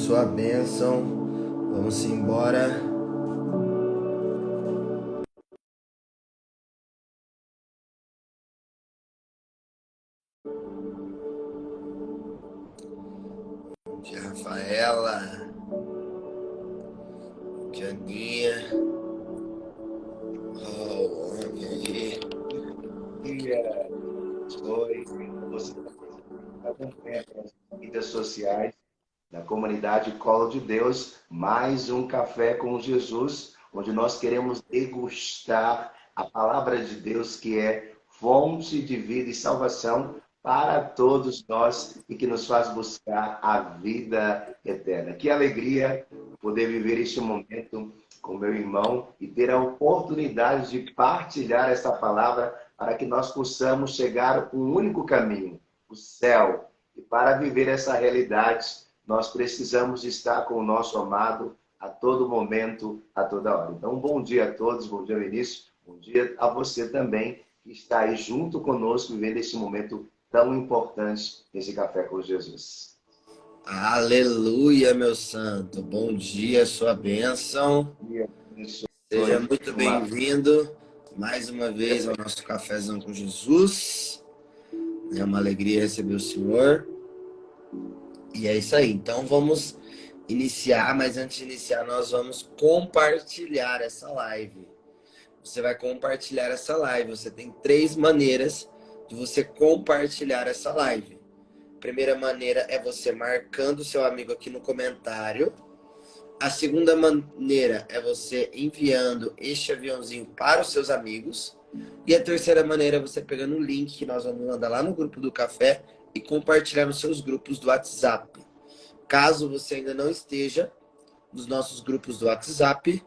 sua bênção. Vamos embora. Bom dia, Rafaela. Bom dia, Aninha. Oh, homem aí. Dia. Oi, você acompanha as mídias sociais da comunidade Colo de Deus, mais um Café com Jesus, onde nós queremos degustar a palavra de Deus, que é fonte de vida e salvação para todos nós e que nos faz buscar a vida eterna. Que alegria poder viver este momento com meu irmão e ter a oportunidade de partilhar essa palavra para que nós possamos chegar a um único caminho, o céu. E para viver essa realidade, nós precisamos estar com o nosso amado a todo momento, a toda hora. Então, bom dia a todos, bom dia, Vinícius, bom dia a você também, que está aí junto conosco, vivendo esse momento tão importante, esse Café com Jesus. Aleluia, meu santo. Bom dia, sua bênção. Seja muito bem-vindo mais uma vez ao nosso Cafézão com Jesus. É uma alegria receber o senhor. E é isso aí. Então vamos iniciar, mas antes de iniciar nós vamos compartilhar essa live. Você vai compartilhar essa live. Você tem 3 maneiras de você compartilhar essa live. A primeira maneira é você marcando seu amigo aqui no comentário. A segunda maneira é você enviando este aviãozinho para os seus amigos. E a terceira maneira é você pegando o link que nós vamos mandar lá no grupo do café e compartilhar nos seus grupos do WhatsApp. Caso você ainda não esteja nos nossos grupos do WhatsApp,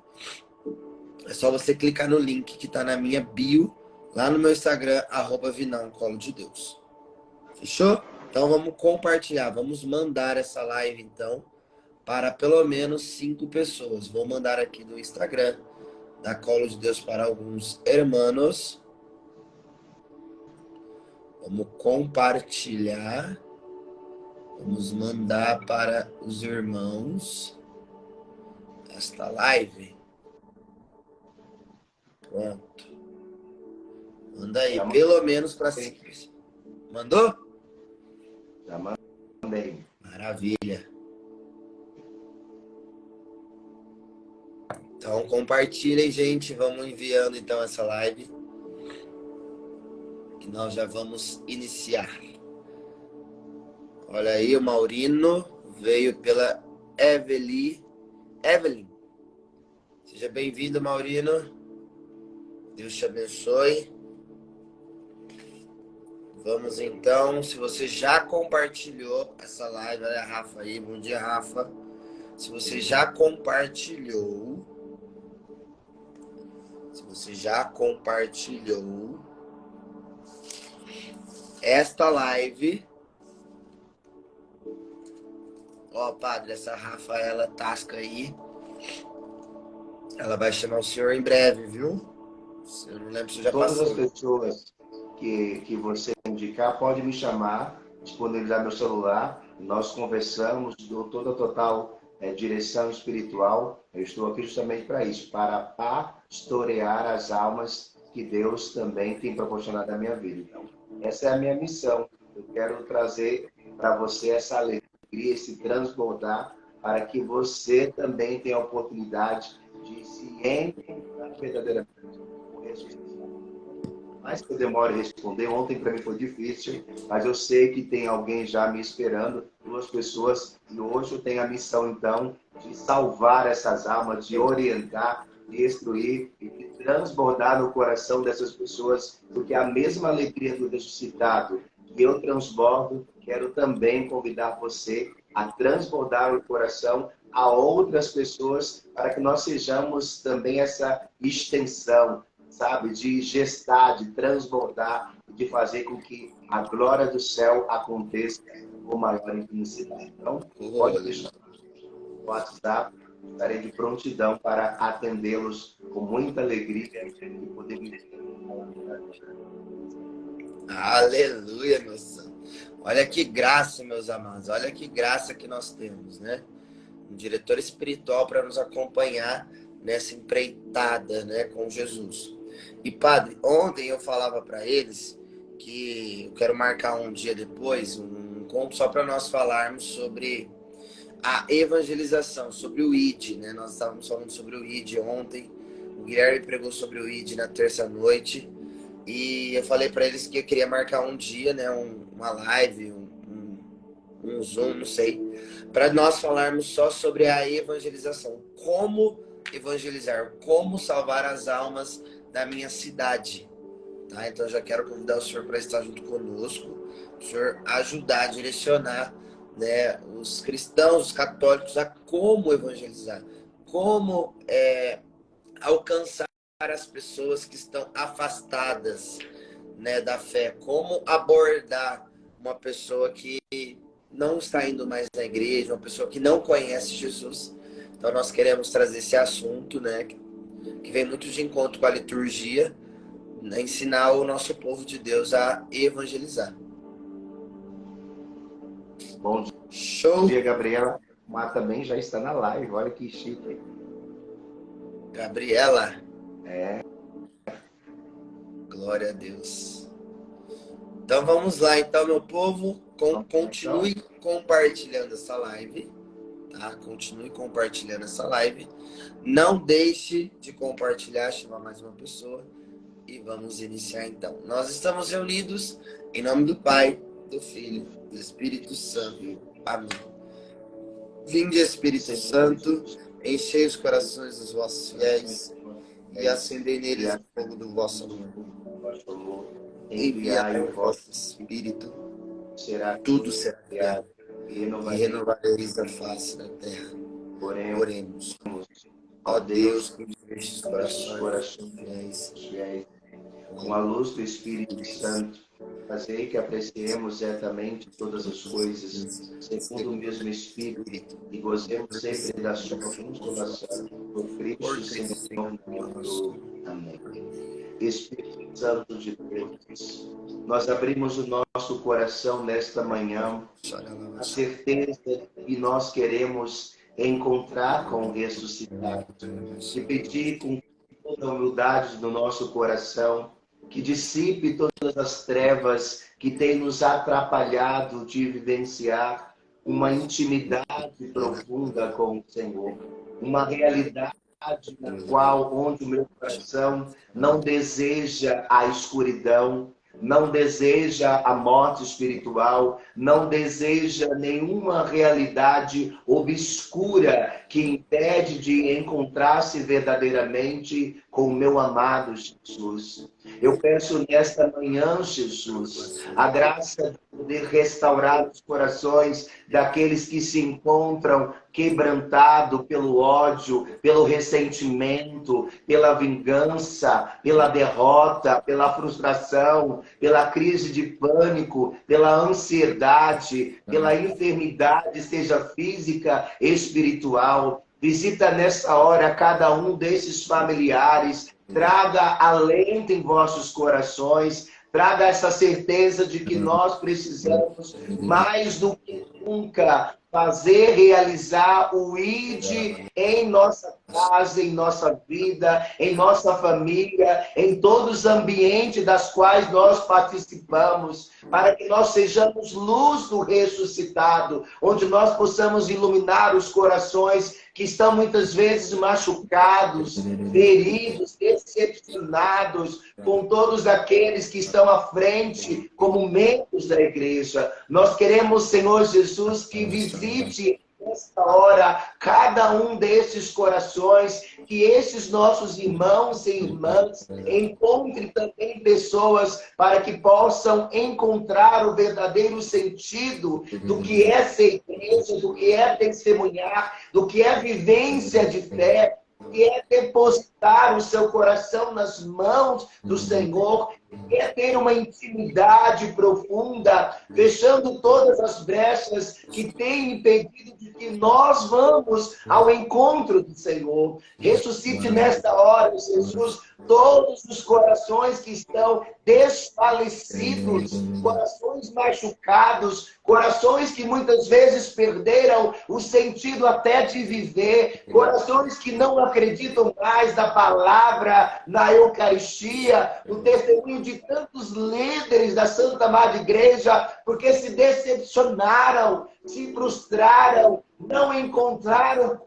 é só você clicar no link que está na minha bio, lá no meu Instagram, @vinãocolodedeus. Fechou? Então vamos compartilhar, vamos mandar essa live então para pelo menos 5 pessoas. Vou mandar aqui no Instagram da Colo de Deus para alguns hermanos. Vamos compartilhar. Vamos mandar para os irmãos esta live. Pronto. Manda aí, pelo menos para 5 pessoas. Mandou? Já mandei. Maravilha. Então compartilhem, gente. Vamos enviando então essa live. Que nós já vamos iniciar. Olha aí, o Maurino veio pela Evelyn. Seja bem-vindo, Maurino. Deus te abençoe. Vamos então, se você já compartilhou essa live, olha a Rafa aí, bom dia, Rafa. Se você já compartilhou esta live, ó, padre, essa Rafaela Tasca aí, ela vai chamar o senhor em breve, viu? Eu não lembro se já Todas passou. as pessoas que você indicar, pode me chamar, disponibilizar meu celular, nós conversamos, dou toda a total direção espiritual. Eu estou aqui justamente para isso, para pastorear as almas que Deus também tem proporcionado à minha vida. Então, essa é a minha missão. Eu quero trazer para você essa alegria, esse transbordar, para que você também tenha a oportunidade de se encontrar verdadeiramente com Jesus. Mais que eu demore a responder, ontem para mim foi difícil, mas eu sei que tem alguém já me esperando, 2 pessoas, e hoje eu tenho a missão, então, de salvar essas almas, de orientar, de instruir e de transbordar no coração dessas pessoas, porque a mesma alegria do ressuscitado que eu transbordo, quero também convidar você a transbordar o coração a outras pessoas, para que nós sejamos também essa extensão, sabe, de gestar, de transbordar, de fazer com que a glória do céu aconteça com maior intensidade. Então, pode deixar o WhatsApp, estarei de prontidão para atendê-los com muita alegria e poder viver. Aleluia, meu santo. Olha que graça, meus amados. Olha que graça que nós temos, né? diretor espiritual para nos acompanhar nessa empreitada, né, com Jesus. E padre, ontem eu falava para eles que eu quero marcar um dia depois, um encontro só para nós falarmos sobre a evangelização, sobre o ID, né? Nós estávamos falando sobre o ID ontem, o Guilherme pregou sobre o ID na terça-noite, e eu falei para eles que eu queria marcar um dia, né, uma live, um Zoom, não sei, para nós falarmos só sobre a evangelização. Como evangelizar, como salvar as almas da minha cidade. Tá? Então, eu já quero convidar o senhor para estar junto conosco, o senhor ajudar a direcionar, né, os cristãos, os católicos, a como evangelizar, como alcançar as pessoas que estão afastadas, né, da fé, como abordar uma pessoa que não está indo mais na igreja, uma pessoa que não conhece Jesus. Então nós queremos trazer esse assunto, né, que vem muito de encontro com a liturgia, né, ensinar o nosso povo de Deus a evangelizar. Bom dia, Gabriela. Mas também já está na live, olha que chique. Gabriela. Glória a Deus. Então vamos lá, então, meu povo. Continue compartilhando essa live. Tá? Continue compartilhando essa live. Não deixe de compartilhar, chamar mais uma pessoa. E vamos iniciar então. Nós estamos reunidos em nome do Pai, do Filho, do Espírito Santo. Amém. Vinde, Espírito Santo, enchei os corações dos vossos fiéis e acendei neles o fogo do vosso amor. Enviai o vosso Espírito, tudo será criado, e renovareis a face da terra. Oremos. Ó Deus, que encheste os corações dos fiéis com a luz do Espírito Santo, fazei que apreciemos certamente todas as coisas, segundo o mesmo Espírito, e gozemos sempre da sua consolação, por Cristo Senhor nosso. Amém. Espírito Santo de Deus, nós abrimos o nosso coração nesta manhã, a certeza que nós queremos encontrar com o ressuscitado, e pedir com toda a humildade do nosso coração que dissipe todas as trevas que têm nos atrapalhado de vivenciar uma intimidade profunda com o Senhor, uma realidade na qual, onde o meu coração não deseja a escuridão, não deseja a morte espiritual, não deseja nenhuma realidade obscura que impede de encontrar-se verdadeiramente com o meu amado Jesus. Eu peço nesta manhã, Jesus, a graça de poder restaurar os corações daqueles que se encontram quebrantados pelo ódio, pelo ressentimento, pela vingança, pela derrota, pela frustração, pela crise de pânico, pela ansiedade, pela enfermidade, seja física, espiritual. Visita nessa hora cada um desses familiares, traga alento em vossos corações, traga essa certeza de que nós precisamos, mais do que nunca, fazer, realizar o ID em nossa casa, em nossa vida, em nossa família, em todos os ambientes das quais nós participamos, para que nós sejamos luz do ressuscitado, onde nós possamos iluminar os corações que estão muitas vezes machucados, feridos, decepcionados com todos aqueles que estão à frente como membros da igreja. Nós queremos, Senhor Jesus, que visite nesta hora cada um desses corações, que esses nossos irmãos e irmãs encontrem também pessoas para que possam encontrar o verdadeiro sentido do que é ser igreja, do que é testemunhar, do que é vivência de fé, que é depositar o seu coração nas mãos do Senhor, que é ter uma intimidade profunda, fechando todas as brechas que têm impedido de que nós vamos ao encontro do Senhor. Ressuscite nesta hora, Jesus, todos os corações que estão desfalecidos, corações machucados, corações que muitas vezes perderam o sentido até de viver, corações que não acreditam mais na palavra, na Eucaristia, no testemunho de tantos líderes da Santa Amada Igreja, porque se decepcionaram, se frustraram, não encontraram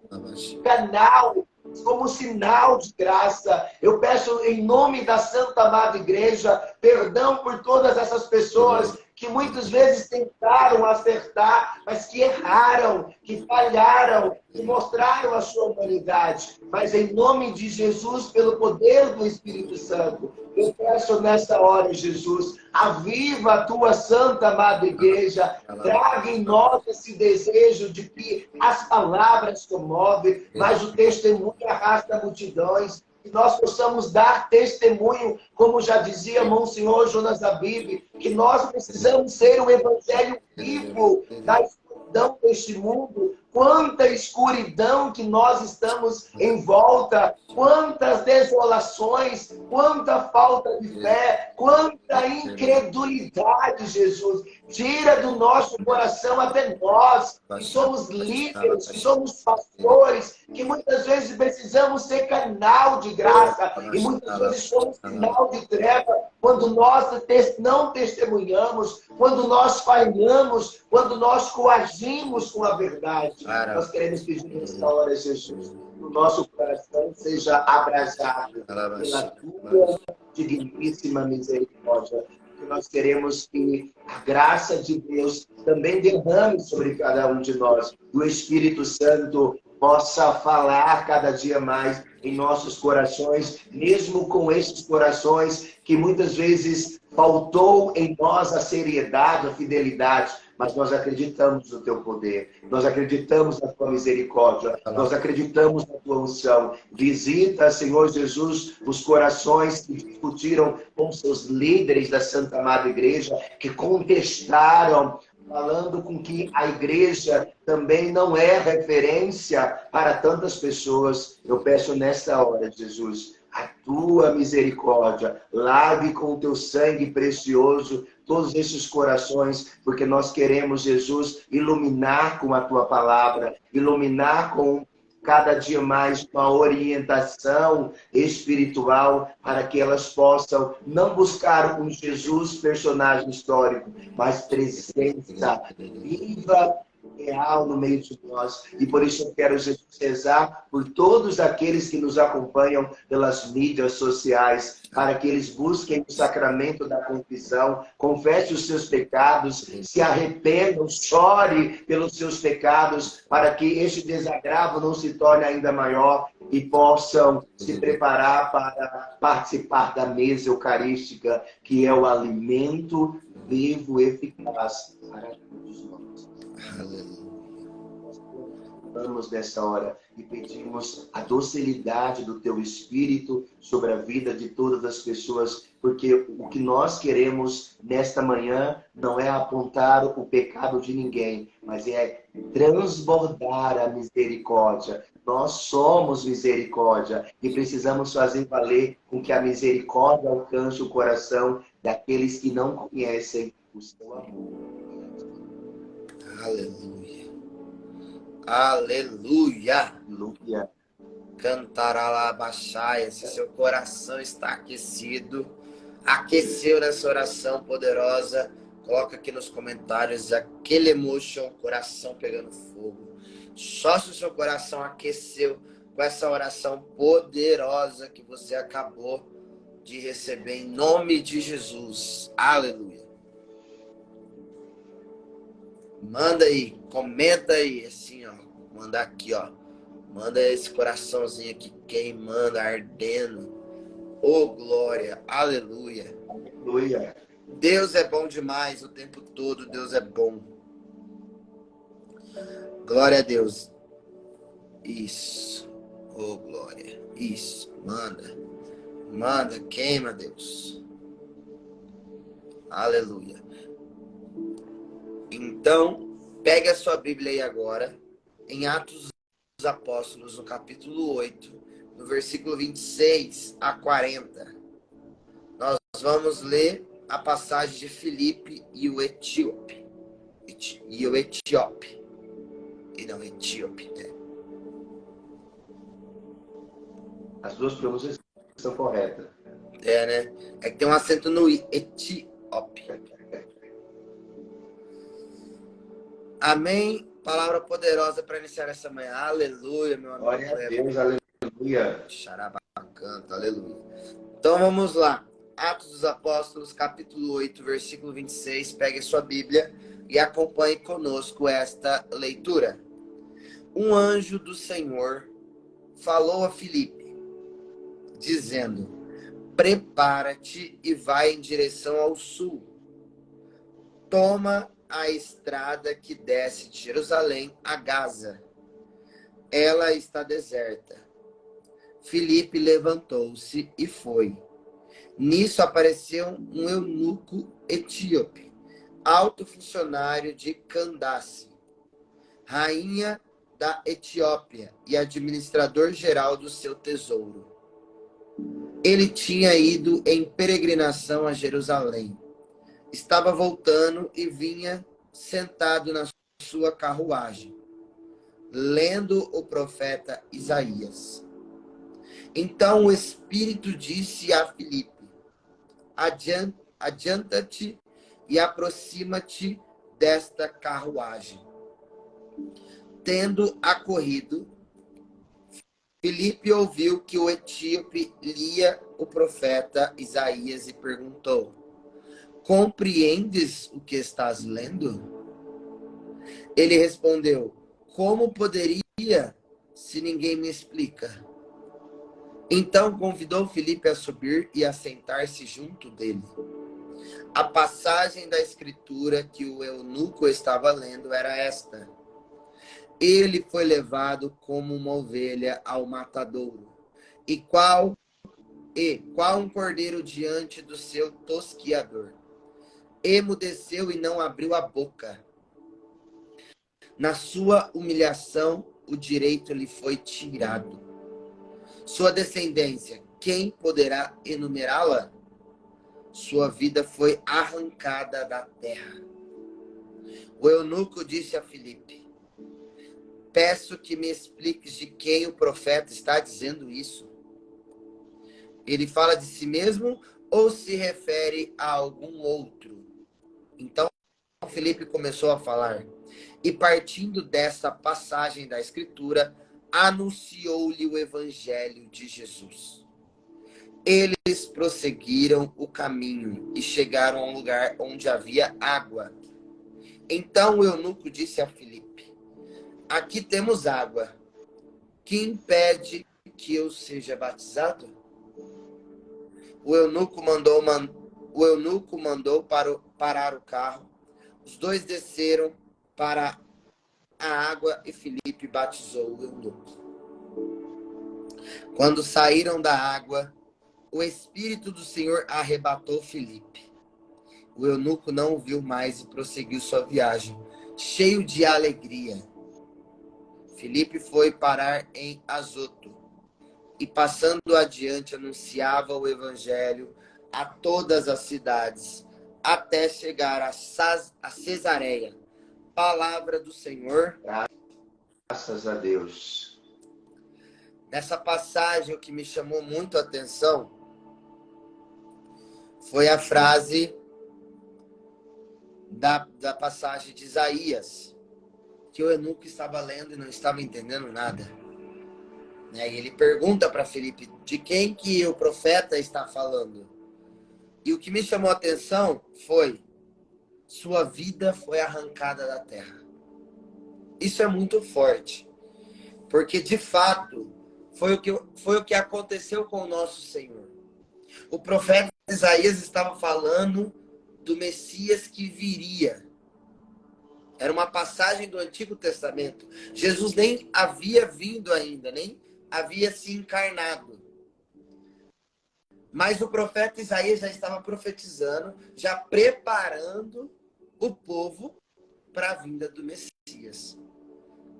canal como sinal de graça. Eu peço em nome da Santa Amada Igreja perdão por todas essas pessoas que muitas vezes tentaram acertar, mas que erraram, que falharam, que mostraram a sua humanidade. Mas em nome de Jesus, pelo poder do Espírito Santo, eu peço nessa hora, Jesus, aviva a tua Santa Amada Igreja, traga em nós esse desejo de que as palavras comovem, mas o testemunho arrasta multidões. Que nós possamos dar testemunho, como já dizia Monsenhor Jonas Abib, que nós precisamos ser o evangelho vivo da escuridão deste mundo. Quanta escuridão que nós estamos em volta, quantas desolações, quanta falta de fé, quanta incredulidade, Jesus. Tira do nosso coração até nós, que somos líderes, que somos pastores, que muitas vezes precisamos ser canal de graça e muitas vezes somos sinal de treva quando nós não testemunhamos, quando nós falhamos, quando nós coagimos com a verdade. Nós queremos pedir nessa hora, Jesus, que o nosso coração seja abrasado pela tua digníssima misericórdia. Que nós queremos que a graça de Deus também derrame sobre cada um de nós. E o Espírito Santo possa falar cada dia mais em nossos corações, mesmo com esses corações que muitas vezes faltou em nós a seriedade, a fidelidade, mas nós acreditamos no teu poder, nós acreditamos na tua misericórdia, nós acreditamos na tua unção. Visita, Senhor Jesus, os corações que discutiram com seus líderes da Santa Amada Igreja, que contestaram, falando com que a igreja também não é referência para tantas pessoas. Eu peço nesta hora, Jesus, a tua misericórdia, lave com o teu sangue precioso todos esses corações, porque nós queremos, Jesus, iluminar com a tua palavra, iluminar com cada dia mais uma orientação espiritual para que elas possam não buscar um Jesus personagem histórico, mas presença viva, real no meio de nós. E por isso eu quero, Jesus, rezar por todos aqueles que nos acompanham pelas mídias sociais, para que eles busquem o sacramento da confissão, confesse os seus pecados, se arrependam, chore pelos seus pecados, para que este desagravo não se torne ainda maior e possam se preparar para participar da mesa eucarística, que é o alimento vivo e eficaz para todos nós. Aleluia. Vamos nessa hora e pedimos a docilidade do teu Espírito sobre a vida de todas as pessoas, porque o que nós queremos nesta manhã não é apontar o pecado de ninguém, mas é transbordar a misericórdia. Nós somos misericórdia e precisamos fazer valer com que a misericórdia alcance o coração daqueles que não conhecem o seu amor. Aleluia. Aleluia. Aleluia. Cantaralabaxaia. Se seu coração está aquecido, aqueceu nessa oração poderosa, coloca aqui nos comentários aquele emotion, coração pegando fogo. Só se o seu coração aqueceu com essa oração poderosa que você acabou de receber em nome de Jesus. Aleluia. Manda aí, comenta aí, assim, ó. Manda aqui, ó. Manda esse coraçãozinho aqui queimando, ardendo. Oh, glória. Aleluia. Aleluia. Deus é bom demais o tempo todo. Deus é bom. Glória a Deus. Isso. Oh, glória. Isso. Manda. Manda. Queima, Deus. Aleluia. Então, pegue a sua Bíblia aí agora, em Atos dos Apóstolos, no capítulo 8, no versículo 26 a 40. Nós vamos ler a passagem de Filipe e o etíope. Etíope, né? As duas pronúncias estão corretas. Né? É que tem um acento no etíope. Amém? Palavra poderosa para iniciar essa manhã. Aleluia, meu amigo. Glória a Deus, aleluia. Xarabacanto, aleluia. Então vamos lá. Atos dos Apóstolos, capítulo 8, versículo 26. Pegue sua Bíblia e acompanhe conosco esta leitura. Um anjo do Senhor falou a Filipe, dizendo: prepara-te e vai em direção ao sul. Toma a estrada que desce de Jerusalém a Gaza. Ela está deserta. Filipe levantou-se e foi. Nisso apareceu um eunuco etíope, alto funcionário de Candace, rainha da Etiópia e administrador geral do seu tesouro. Ele tinha ido em peregrinação a Jerusalém. Estava voltando e vinha sentado na sua carruagem, lendo o profeta Isaías. Então o Espírito disse a Filipe: adianta-te e aproxima-te desta carruagem. Tendo acorrido, Filipe ouviu que o etíope lia o profeta Isaías e perguntou: compreendes o que estás lendo? Ele respondeu: como poderia, se ninguém me explica? Então convidou Filipe a subir e a sentar-se junto dele. A passagem da escritura que o eunuco estava lendo era esta: ele foi levado como uma ovelha ao matadouro, e qual um cordeiro diante do seu tosquiador. Emudeceu e não abriu a boca. Na sua humilhação, o direito lhe foi tirado. Sua descendência, quem poderá enumerá-la? Sua vida foi arrancada da terra. O eunuco disse a Filipe: peço que me expliques de quem o profeta está dizendo isso. Ele fala de si mesmo ou se refere a algum outro? Então Filipe começou a falar, e partindo dessa passagem da Escritura, anunciou-lhe o Evangelho de Jesus. Eles prosseguiram o caminho e chegaram a um lugar onde havia água. Então o eunuco disse a Filipe: aqui temos água. Que impede que eu seja batizado? O eunuco mandou parar o carro. Os dois desceram para a água e Filipe batizou o eunuco. Quando saíram da água, o Espírito do Senhor arrebatou Filipe. O eunuco não o viu mais e prosseguiu sua viagem, cheio de alegria. Filipe foi parar em Azoto e, passando adiante, anunciava o evangelho a todas as cidades, até chegar a Cesareia. Palavra do Senhor. Graças a Deus. Nessa passagem, o que me chamou muito a atenção foi a frase da passagem de Isaías, que o eunuco estava lendo e não estava entendendo nada. E ele pergunta para Filipe de quem que o profeta está falando. E o que me chamou a atenção foi: sua vida foi arrancada da terra. Isso é muito forte, porque de fato foi o que aconteceu com o nosso Senhor. O profeta Isaías estava falando do Messias que viria. Era uma passagem do Antigo Testamento. Jesus nem havia vindo ainda, nem havia se encarnado. Mas o profeta Isaías já estava profetizando, já preparando o povo para a vinda do Messias.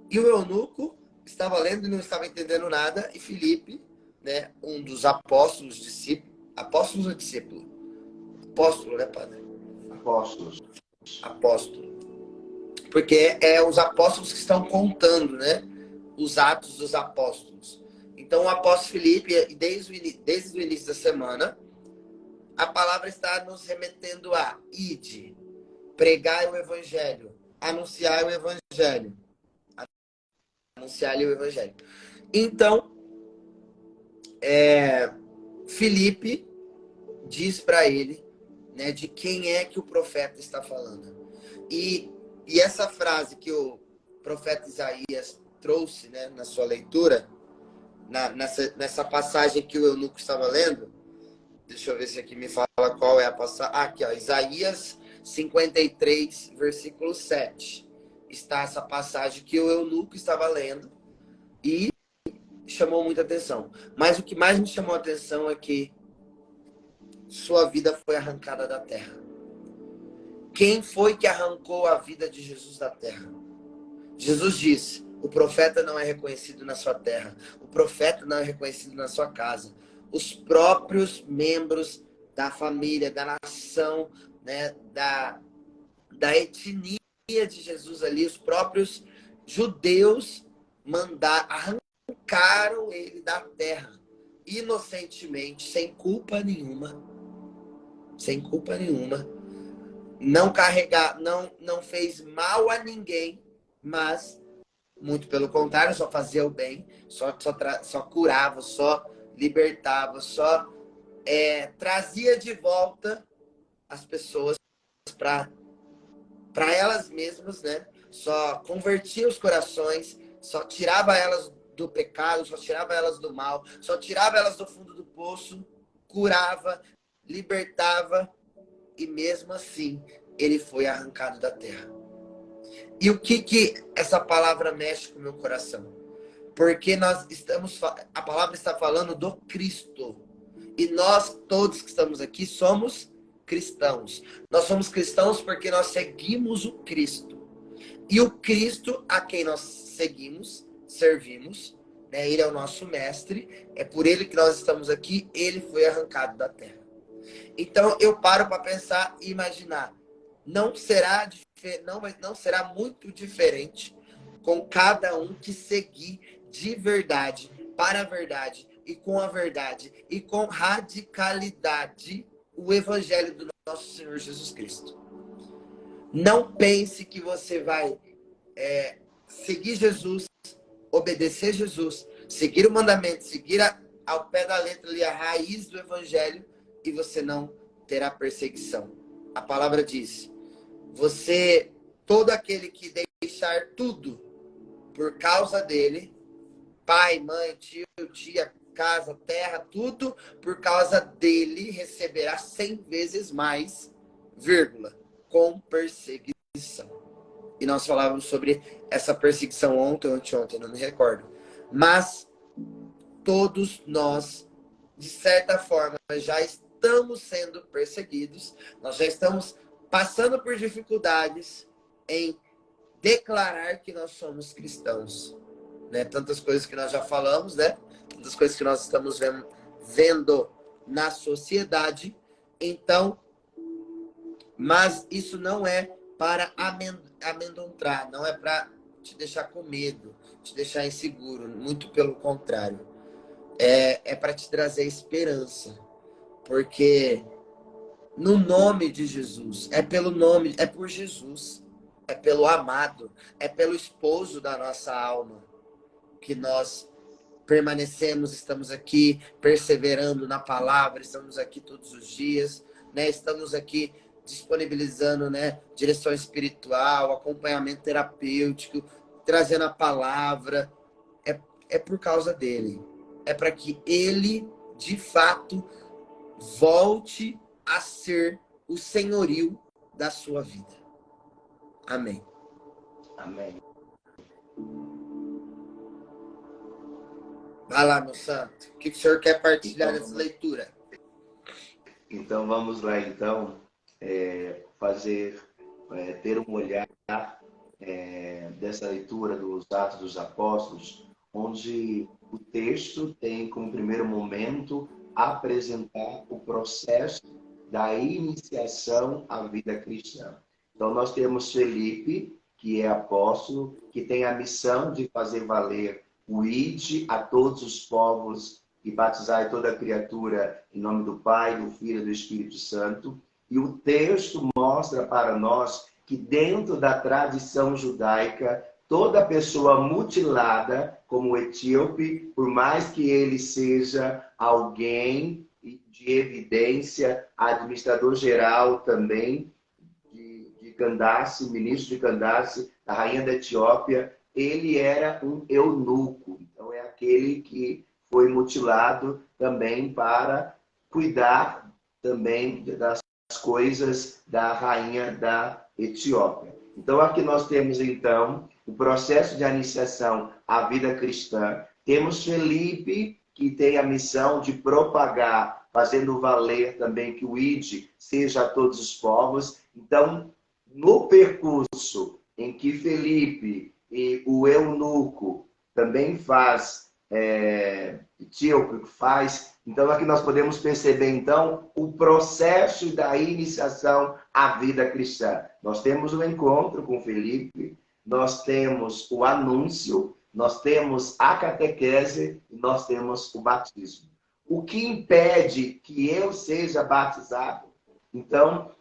E o eunuco estava lendo e não estava entendendo nada, e Filipe né, um dos apóstolos, discípulos, apóstolos ou discípulo? Apóstolo, né, padre? Apóstolos. Apóstolo. Porque é os apóstolos que estão contando, né, os atos dos apóstolos. Então, o apóstolo Filipe, desde o início da semana, a palavra está nos remetendo a ide, pregai o evangelho, anunciar o evangelho. Anunciar-lhe o evangelho. Então, Filipe diz para ele, né, de quem é que o profeta está falando. E essa frase que o profeta Isaías trouxe, né, na sua leitura, nessa passagem que o eunuco estava lendo, deixa eu ver se aqui me fala qual é a passagem. Aqui, ó, Isaías 53, versículo 7. Está essa passagem que o eunuco estava lendo e chamou muita atenção. Mas o que mais me chamou a atenção é que sua vida foi arrancada da terra. Quem foi que arrancou a vida de Jesus da terra? Jesus disse: o profeta não é reconhecido na sua terra, o profeta não é reconhecido na sua casa. Os próprios membros da família, da nação, né, da etnia de Jesus ali, os próprios judeus arrancaram ele da terra, inocentemente, sem culpa nenhuma. Sem culpa nenhuma. Não fez mal a ninguém, mas muito pelo contrário, só fazia o bem, só curava, só libertava, só trazia de volta as pessoas para elas mesmas, né? Só convertia os corações, só tirava elas do pecado, só tirava elas do mal, só tirava elas do fundo do poço, curava, libertava, e mesmo assim ele foi arrancado da terra. E o que essa palavra mexe com o meu coração? Porque a palavra está falando do Cristo. E nós todos que estamos aqui somos cristãos. Nós somos cristãos porque nós seguimos o Cristo. E o Cristo a quem nós seguimos, servimos, né? Ele é o nosso mestre, é por ele que nós estamos aqui, ele foi arrancado da terra. Então eu paro para pensar e imaginar, não será muito diferente com cada um que seguir de verdade, para a verdade e com a verdade e com radicalidade o evangelho do nosso Senhor Jesus Cristo. Não pense que você vai seguir Jesus, obedecer Jesus, seguir o mandamento, seguir ao pé da letra ali a raiz do evangelho e você não terá perseguição. A palavra diz: todo aquele que deixar tudo por causa dele, pai, mãe, tio, tia, casa, terra, tudo por causa dele, receberá 100 vezes mais, vírgula, com perseguição. E nós falávamos sobre essa perseguição ontem ou anteontem, não me recordo. Mas todos nós, de certa forma, já estamos sendo perseguidos, nós já estamos passando por dificuldades em declarar que nós somos cristãos. Né? Tantas coisas que nós já falamos, né? Tantas coisas que nós estamos vendo na sociedade. Então, mas isso não é para amedrontar, não é para te deixar com medo, te deixar inseguro, muito pelo contrário. É para te trazer esperança, porque no nome de Jesus, é por Jesus, é pelo amado, é pelo esposo da nossa alma que nós permanecemos, estamos aqui perseverando na palavra, estamos aqui todos os dias, né? Estamos aqui disponibilizando, né, direção espiritual, acompanhamento terapêutico, trazendo a palavra. É por causa dele. É para que ele, de fato, volte a ser o senhorio da sua vida. Amém. Amém. Vai lá, meu santo. O que o senhor quer partilhar nessa leitura? Então vamos lá, então, ter um olhar dessa leitura dos Atos dos Apóstolos, onde o texto tem como primeiro momento apresentar o processo da iniciação à vida cristã. Então nós temos Felipe, que é apóstolo, que tem a missão de fazer valer o ide a todos os povos e batizar toda a criatura em nome do Pai, do Filho e do Espírito Santo. E o texto mostra para nós que dentro da tradição judaica, toda pessoa mutilada, como o etíope, por mais que ele seja alguém de evidência, administrador geral também de Candace, ministro de Candace, a rainha da Etiópia, ele era um eunuco. Então é aquele que foi mutilado também para cuidar também das coisas da rainha da Etiópia. Então aqui nós temos então o processo de iniciação à vida cristã. Temos Felipe, que tem a missão de propagar, fazendo valer também que o ID seja a todos os povos. Então, no percurso em que Felipe e o eunuco também faz, etíope faz, então aqui nós podemos perceber então o processo da iniciação à vida cristã. Nós temos o encontro com Felipe, nós temos o anúncio, nós temos a catequese e nós temos o batismo. O que impede que eu seja batizado? Então,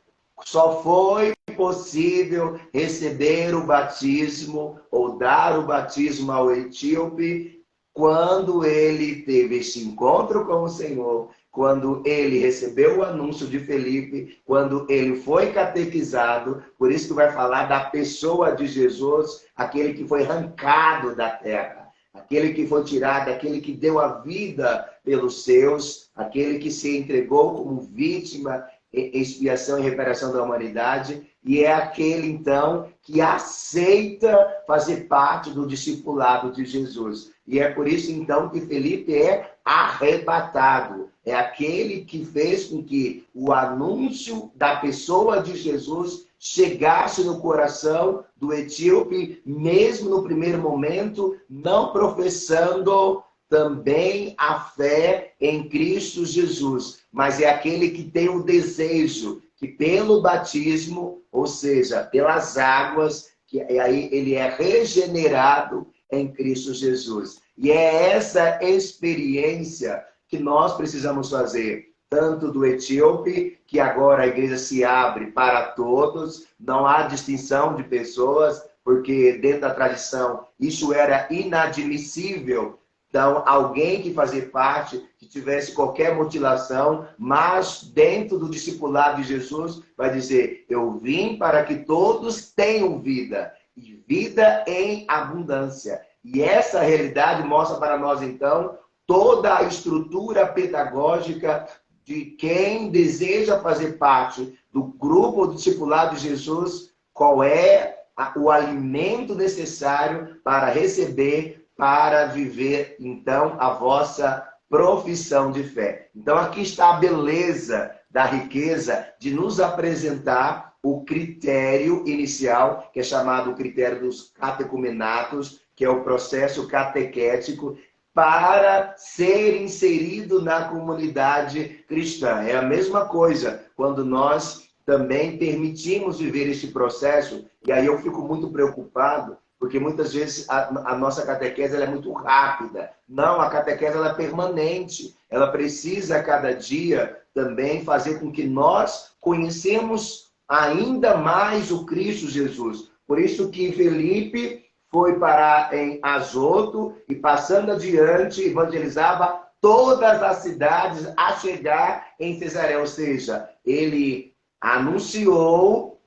só foi possível receber o batismo ou dar o batismo ao etíope quando ele teve esse encontro com o Senhor, quando ele recebeu o anúncio de Felipe, quando ele foi catequizado. Por isso que vai falar da pessoa de Jesus, aquele que foi arrancado da terra, aquele que foi tirado, aquele que deu a vida pelos seus, aquele que se entregou como vítima, expiação e reparação da humanidade, e é aquele, então, que aceita fazer parte do discipulado de Jesus. E é por isso, então, que Felipe é arrebatado. É aquele que fez com que o anúncio da pessoa de Jesus chegasse no coração do etíope, mesmo no primeiro momento, não professando também a fé em Cristo Jesus, mas é aquele que tem o desejo que pelo batismo, ou seja, pelas águas, que aí ele é regenerado em Cristo Jesus. E é essa experiência que nós precisamos fazer, tanto do etíope, que agora a igreja se abre para todos, não há distinção de pessoas, porque dentro da tradição isso era inadmissível. Então, alguém que fazia parte, que tivesse qualquer mutilação, mas dentro do discipulado de Jesus, vai dizer, eu vim para que todos tenham vida, e vida em abundância. E essa realidade mostra para nós, então, toda a estrutura pedagógica de quem deseja fazer parte do grupo do discipulado de Jesus, qual é o alimento necessário para receber, para viver, então, a vossa profissão de fé. Então, aqui está a beleza da riqueza de nos apresentar o critério inicial, que é chamado o critério dos catecumenatos, que é o processo catequético, para ser inserido na comunidade cristã. É a mesma coisa quando nós também permitimos viver este processo, e aí eu fico muito preocupado, porque muitas vezes a nossa catequese ela é muito rápida. Não, a catequese ela é permanente. Ela precisa, a cada dia, também fazer com que nós conhecemos ainda mais o Cristo Jesus. Por isso que Felipe foi parar em Azoto e, passando adiante, evangelizava todas as cidades a chegar em Cesareia. Ou seja, ele anunciou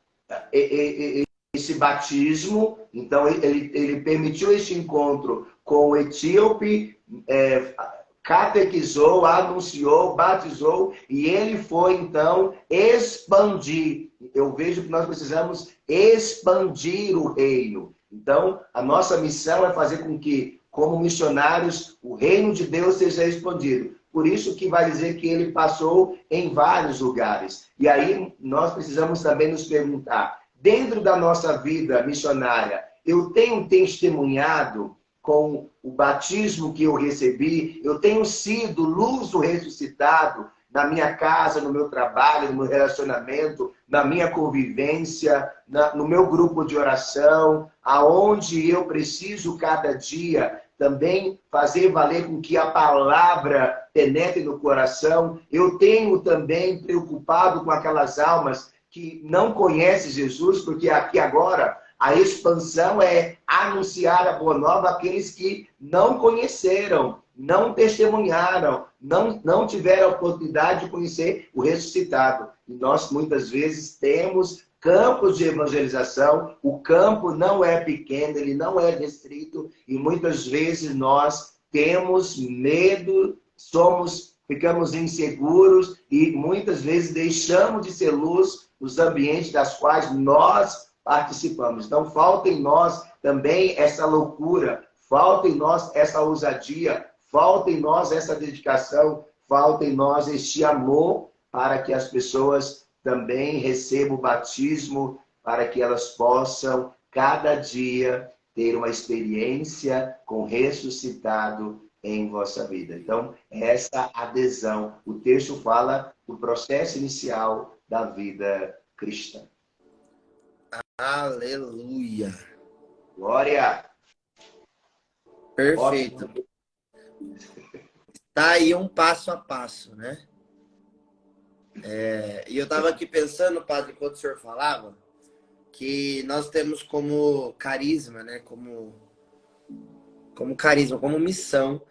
esse batismo, então ele permitiu este encontro com o etíope, catequizou, anunciou, batizou, e ele foi, então, expandir. Eu vejo que nós precisamos expandir o reino. Então, a nossa missão é fazer com que, como missionários, o reino de Deus seja expandido. Por isso que vai dizer que ele passou em vários lugares. E aí nós precisamos também nos perguntar, dentro da nossa vida missionária, eu tenho testemunhado com o batismo que eu recebi, eu tenho sido luz do ressuscitado na minha casa, no meu trabalho, no meu relacionamento, na minha convivência, no meu grupo de oração, aonde eu preciso cada dia também fazer valer com que a palavra penetre no coração. Eu tenho também preocupado com aquelas almas que não conhecem Jesus, porque aqui agora a expansão é anunciar a boa nova àqueles que não conheceram, não testemunharam, não tiveram a oportunidade de conhecer o ressuscitado. E nós, muitas vezes, temos campos de evangelização. O campo não é pequeno, ele não é restrito. E muitas vezes nós temos medo, ficamos inseguros e muitas vezes deixamos de ser luz nos ambientes das quais nós participamos. Então, falta em nós também essa loucura, falta em nós essa ousadia, falta em nós essa dedicação, falta em nós este amor para que as pessoas também recebam o batismo, para que elas possam, cada dia, ter uma experiência com o ressuscitado em vossa vida. Então, essa adesão. O texto fala do processo inicial da vida cristã. Aleluia. Glória! Perfeito. Ótimo. Tá aí um passo a passo, né? E eu estava aqui pensando, padre, enquanto o senhor falava, que nós temos como carisma, né? Como carisma, como missão,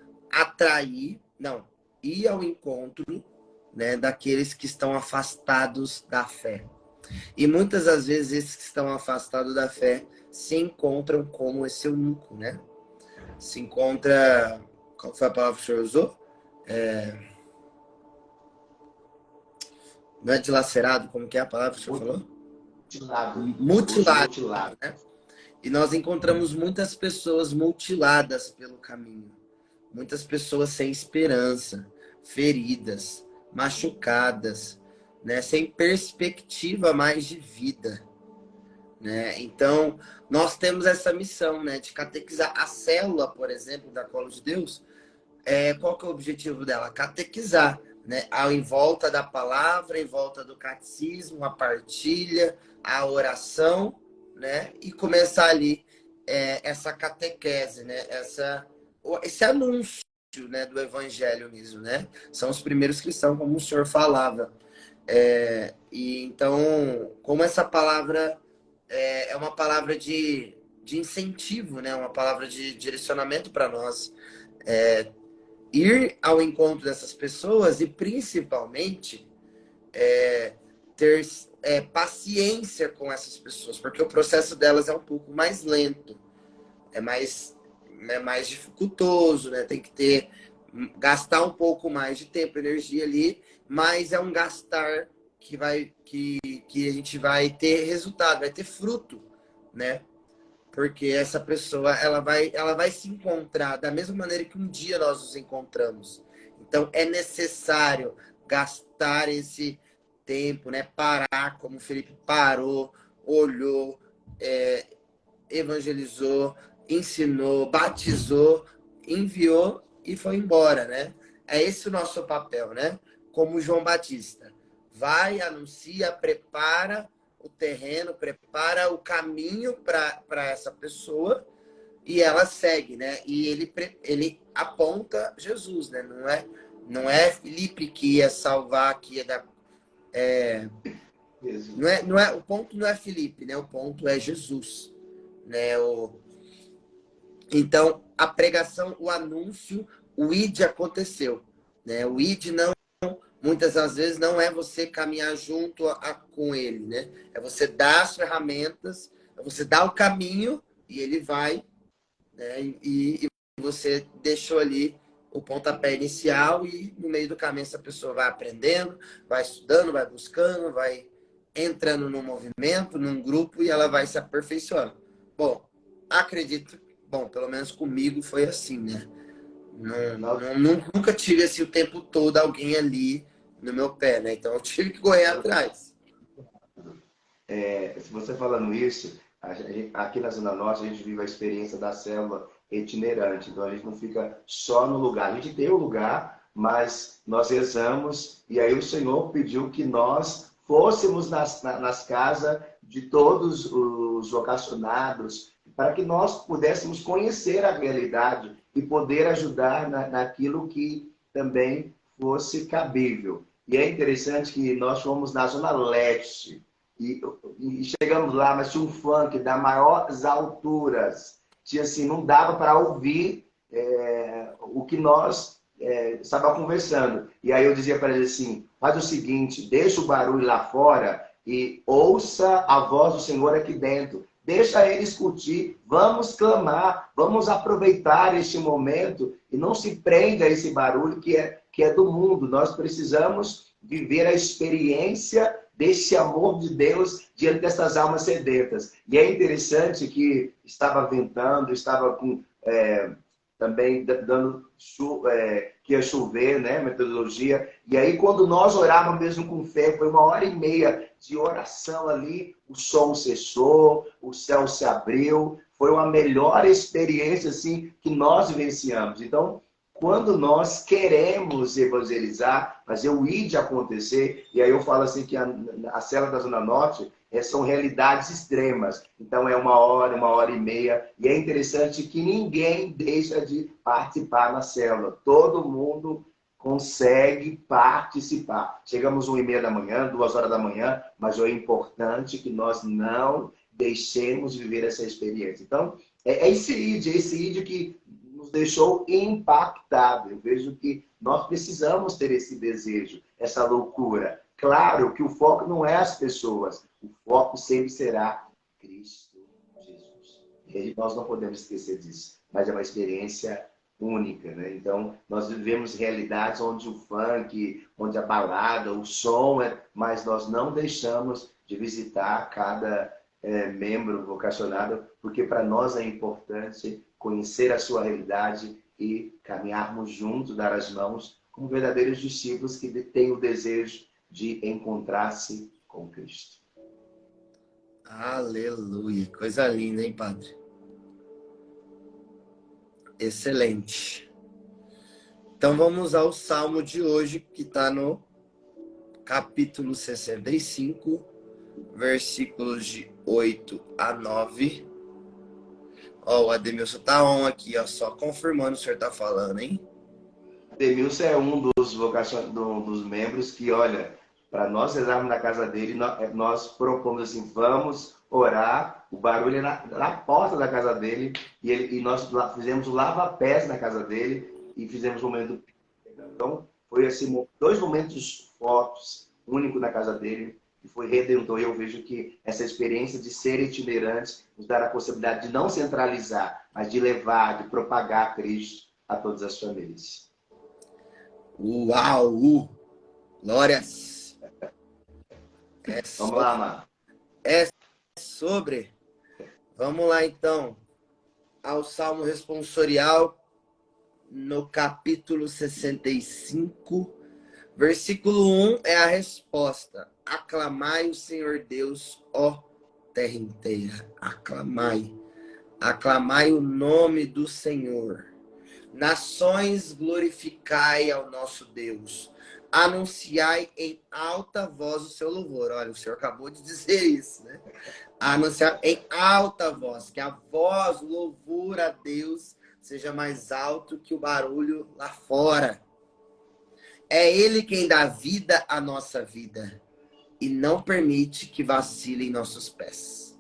ir ao encontro, né, daqueles que estão afastados da fé. E muitas das vezes esses que estão afastados da fé se encontram como esse eunuco, né? Se encontra... Qual foi a palavra que o senhor usou? Não é dilacerado, como que é a palavra que o senhor falou? Mutilado. Né? E nós encontramos muitas pessoas mutiladas pelo caminho. Muitas pessoas sem esperança, feridas, machucadas, né? Sem perspectiva mais de vida. Né? Então, nós temos essa missão, né, de catequizar. A célula, por exemplo, da Colo de Deus, qual que é o objetivo dela? Catequizar, né? Em volta da palavra, em volta do catecismo, a partilha, a oração, né? E começar ali essa catequese, né? Esse anúncio, né, do evangelho mesmo, né? São os primeiros cristãos, como o senhor falava. E então, como essa palavra é uma palavra de incentivo, né? Uma palavra de direcionamento para nós. Ir ao encontro dessas pessoas e, principalmente, ter paciência com essas pessoas, porque o processo delas é um pouco mais lento, é mais dificultoso, né? Tem que gastar um pouco mais de tempo, energia ali, mas é um gastar que a gente vai ter resultado, vai ter fruto, né? Porque essa pessoa, ela vai se encontrar da mesma maneira que um dia nós nos encontramos. Então, é necessário gastar esse tempo, né? Parar, como o Felipe parou, olhou, evangelizou, ensinou, batizou, enviou e foi embora, né? É esse o nosso papel, né? Como João Batista. Vai, anuncia, prepara o terreno, prepara o caminho para essa pessoa e ela segue, né? E ele aponta Jesus, né? Não é Felipe que ia salvar, que ia dar... o ponto não é Felipe, né? O ponto é Jesus, né? Então, a pregação, o anúncio, o id aconteceu, né? O id muitas das vezes não é você caminhar junto com ele, né? É você dar as ferramentas, é você dar o caminho e ele vai, né? E você deixou ali o pontapé inicial e no meio do caminho essa pessoa vai aprendendo, vai estudando, vai buscando, vai entrando num movimento, num grupo e ela vai se aperfeiçoando. Bom, pelo menos comigo foi assim, né? Nunca tive assim, o tempo todo alguém ali no meu pé, né? Então eu tive que correr atrás. Se você falando isso, aqui na Zona Norte a gente vive a experiência da célula itinerante. Então a gente não fica só no lugar. A gente tem o lugar, mas nós rezamos e aí o Senhor pediu que nós fôssemos nas casas de todos os vocacionados, para que nós pudéssemos conhecer a realidade e poder ajudar naquilo que também fosse cabível. E é interessante que nós fomos na Zona Leste e chegamos lá, mas tinha um funk das maiores alturas. Tinha assim, não dava para ouvir o que nós estava conversando. E aí eu dizia para ele assim, faz o seguinte, deixa o barulho lá fora e ouça a voz do Senhor aqui dentro. Deixa ele discutir, vamos clamar, vamos aproveitar este momento e não se prenda a esse barulho que é do mundo. Nós precisamos viver a experiência desse amor de Deus diante dessas almas sedentas. E é interessante que estava ventando, estava com... também dando que ia chover, né, metodologia. E aí, quando nós orávamos mesmo com fé, foi 1h30 de oração ali, o som cessou, o céu se abriu. Foi uma melhor experiência assim que nós vivenciamos. Então, quando nós queremos evangelizar, fazer o ID acontecer, e aí eu falo assim que a célula da Zona Norte são realidades extremas. Então é 1h, 1h30, e é interessante que ninguém deixa de participar na célula. Todo mundo consegue participar. Chegamos 1h30 da manhã, 2h da manhã, mas é importante que nós não deixemos de viver essa experiência. Então, é esse ID que nos deixou impactado. Eu vejo que nós precisamos ter esse desejo, essa loucura. Claro que o foco não é as pessoas, o foco sempre será Cristo Jesus. E nós não podemos esquecer disso, mas é uma experiência única, né? Então, nós vivemos realidades onde o funk, onde a balada, o som, mas nós não deixamos de visitar cada membro vocacionado, porque para nós é importante conhecer a sua realidade e caminharmos juntos, dar as mãos, como verdadeiros discípulos que têm o desejo de encontrar-se com Cristo. Aleluia. Coisa linda, hein, Padre? Excelente. Então vamos ao Salmo de hoje, que está no capítulo 65, versículos de 8 a 9. Ó, o Ademilson tá on aqui, ó, só confirmando o senhor tá falando, hein? Ademilson é um dos membros que, olha, para nós rezarmos na casa dele, nós propomos assim, vamos orar, o barulho é na porta da casa dele, e nós fizemos o lava-pés na casa dele, e fizemos um momento... Então, foi assim, 2 momentos fortes, únicos na casa dele, e foi redentor. E eu vejo que essa experiência de ser itinerante nos dá a possibilidade de não centralizar, mas de levar, de propagar Cristo a todas as famílias. Uau! Glórias! Vamos lá, mano. É sobre. Vamos lá, então, ao Salmo Responsorial, no capítulo 65, versículo 1 é a resposta. Aclamai o Senhor Deus, ó terra inteira. Aclamai. Aclamai o nome do Senhor. Nações, glorificai ao nosso Deus. Anunciai em alta voz o seu louvor. Olha, o senhor acabou de dizer isso, né? Anunciar em alta voz, que a voz, o louvor a Deus seja mais alto que o barulho lá fora. É Ele quem dá vida à nossa vida e não permite que vacilem nossos pés.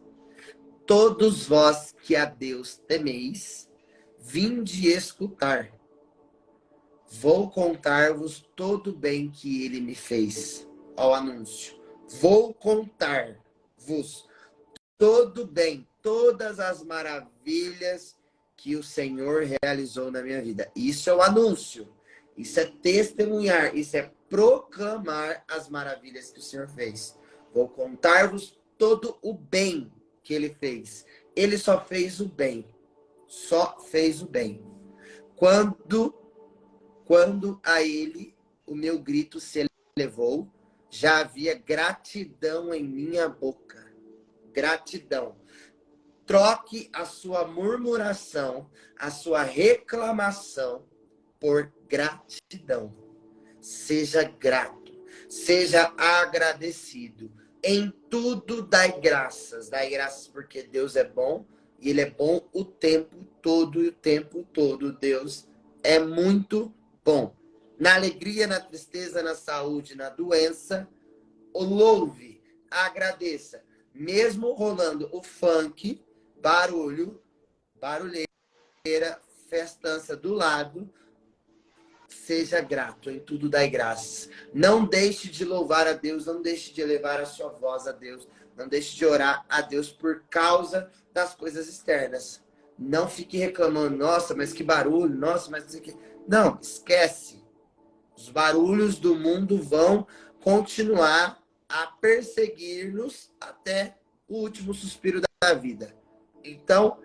Todos vós que a Deus temeis, vinde escutar. Vou contar-vos todo o bem que Ele me fez. Ao anúncio. Vou contar-vos todo o bem, todas as maravilhas que o Senhor realizou na minha vida. Isso é o anúncio. Isso é testemunhar. Isso é proclamar as maravilhas que o Senhor fez. Vou contar-vos todo o bem que Ele fez. Ele só fez o bem. Só fez o bem. Quando a Ele o meu grito se elevou, já havia gratidão em minha boca. Gratidão. troque a sua murmuração, a sua reclamação por gratidão. Seja grato, seja agradecido. Em tudo dai graças. Dai graças porque Deus é bom e Ele é bom o tempo todo. E o tempo todo Deus é muito bom. Na alegria, na tristeza, na saúde, na doença, o louve, agradeça. Mesmo rolando o funk, barulheira, festança do lado, seja grato, em tudo dai graças. Não deixe de louvar a Deus, não deixe de elevar a sua voz a Deus, não deixe de orar a Deus por causa das coisas externas. Não fique reclamando, nossa, mas que barulho, nossa, mas isso aqui. Não, esquece. Os barulhos do mundo vão continuar a perseguir-nos até o último suspiro da vida. Então,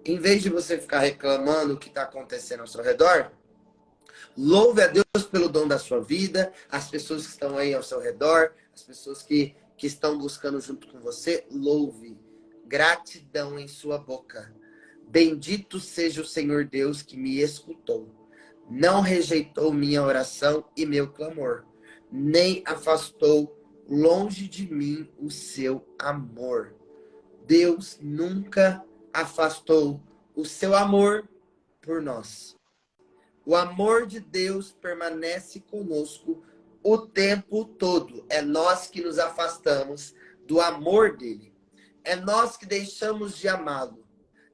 em vez de você ficar reclamando o que está acontecendo ao seu redor, louve a Deus pelo dom da sua vida, as pessoas que estão aí ao seu redor, as pessoas que estão buscando junto com você, louve. Gratidão em sua boca. Bendito seja o Senhor Deus que me escutou. Não rejeitou minha oração e meu clamor, nem afastou longe de mim o seu amor. Deus nunca afastou o seu amor por nós. O amor de Deus permanece conosco o tempo todo. É nós que nos afastamos do amor dele. É nós que deixamos de amá-lo.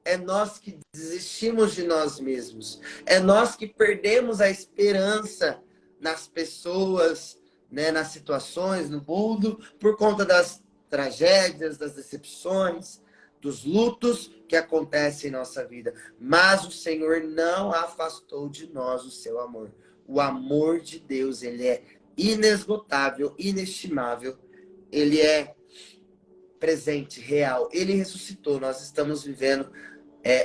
É nós que desistimos de nós mesmos. É nós que perdemos a esperança nas pessoas, né, nas situações, no mundo, por conta das tragédias, das decepções, dos lutos que acontecem em nossa vida. Mas o Senhor não afastou de nós o seu amor. O amor de Deus, ele é inesgotável, inestimável. Ele é presente, real. Ele ressuscitou. Nós estamos vivendo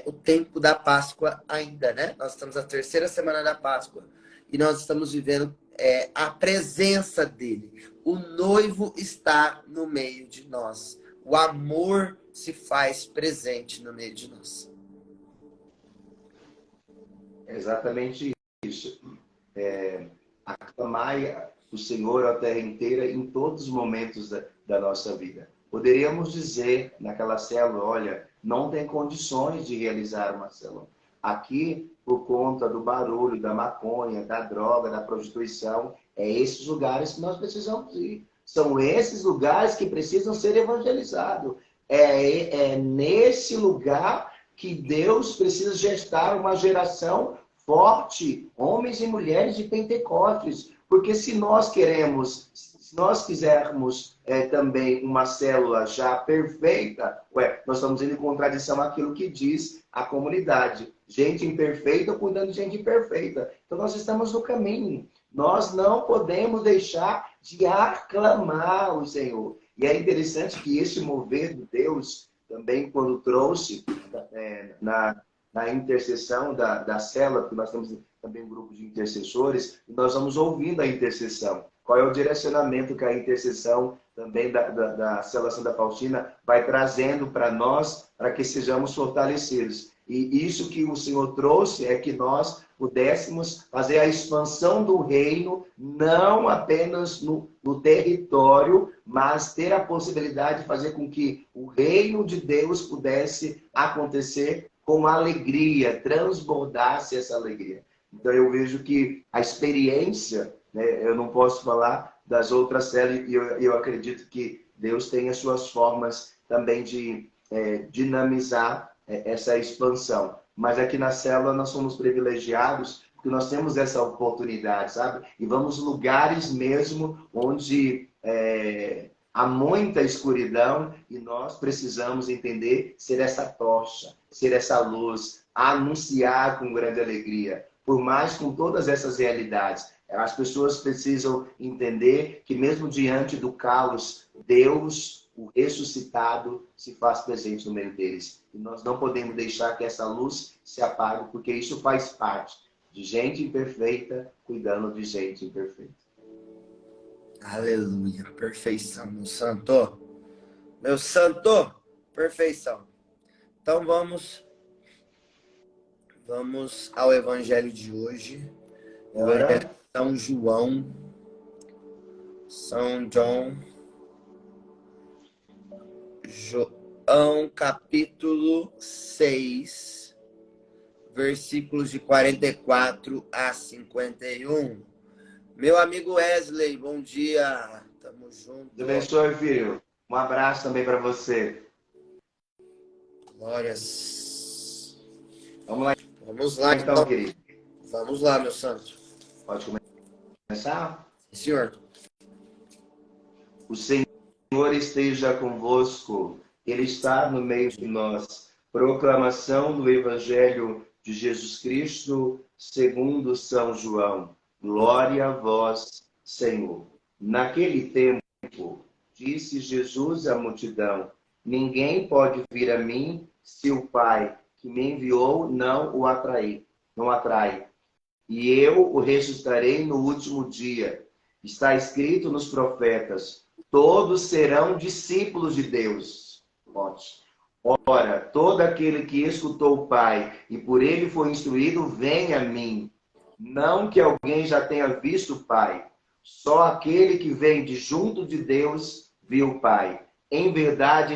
o tempo da Páscoa ainda, né? Nós estamos na terceira semana da Páscoa. E nós estamos vivendo a presença dele. O noivo está no meio de nós. O amor se faz presente no meio de nós. Exatamente isso. Aclamai o Senhor a terra inteira em todos os momentos da nossa vida. Poderíamos dizer naquela célula, olha, não tem condições de realizar uma célula. Aqui, por conta do barulho, da maconha, da droga, da prostituição, é esses lugares que nós precisamos ir. São esses lugares que precisam ser evangelizados. É nesse lugar que Deus precisa gestar uma geração forte, homens e mulheres de Pentecostes. Porque se nós quisermos também uma célula já perfeita, nós estamos indo em contradição àquilo que diz a comunidade. Gente imperfeita cuidando de gente imperfeita. Então nós estamos no caminho. Nós não podemos deixar de aclamar o Senhor. E é interessante que esse mover de Deus, também quando trouxe na intercessão da célula, porque nós temos também um grupo de intercessores, e nós vamos ouvindo a intercessão. Qual é o direcionamento que a intercessão também da célula Santa Faustina vai trazendo para nós, para que sejamos fortalecidos. E isso que o Senhor trouxe é que nós pudéssemos fazer a expansão do reino, não apenas no território, mas ter a possibilidade de fazer com que o reino de Deus pudesse acontecer com alegria, transbordasse essa alegria. Então eu vejo que a experiência, né, eu não posso falar das outras células, e eu acredito que Deus tem as suas formas também de dinamizar essa expansão. Mas aqui na célula nós somos privilegiados porque nós temos essa oportunidade, sabe? E vamos lugares mesmo onde há muita escuridão e nós precisamos entender ser essa tocha, ser essa luz, anunciar com grande alegria. Por mais com todas essas realidades, as pessoas precisam entender que mesmo diante do caos, Deus, o ressuscitado, se faz presente no meio deles. E nós não podemos deixar que essa luz se apague, porque isso faz parte de gente imperfeita cuidando de gente imperfeita. Aleluia, perfeição, meu santo. Meu santo, perfeição. Então vamos ao evangelho de hoje. Evangelho de São João, São João, capítulo 6, versículos de 44 a 51. Meu amigo Wesley, bom dia. Tamo junto. Deus abençoe, filho. Um abraço também para você. Glórias. Vamos lá então, querido. Vamos lá, meu santo. Pode começar? Sim, senhor. O Senhor esteja convosco. Ele está no meio de nós. Proclamação do Evangelho de Jesus Cristo, segundo São João. Glória a vós, Senhor. Naquele tempo, disse Jesus à multidão: ninguém pode vir a mim se o Pai que me enviou não atrai. E eu o ressuscitarei no último dia. Está escrito nos profetas: todos serão discípulos de Deus. Ora, todo aquele que escutou o Pai e por ele foi instruído, vem a mim. Não que alguém já tenha visto o Pai. Só aquele que vem de junto de Deus viu o Pai. Em verdade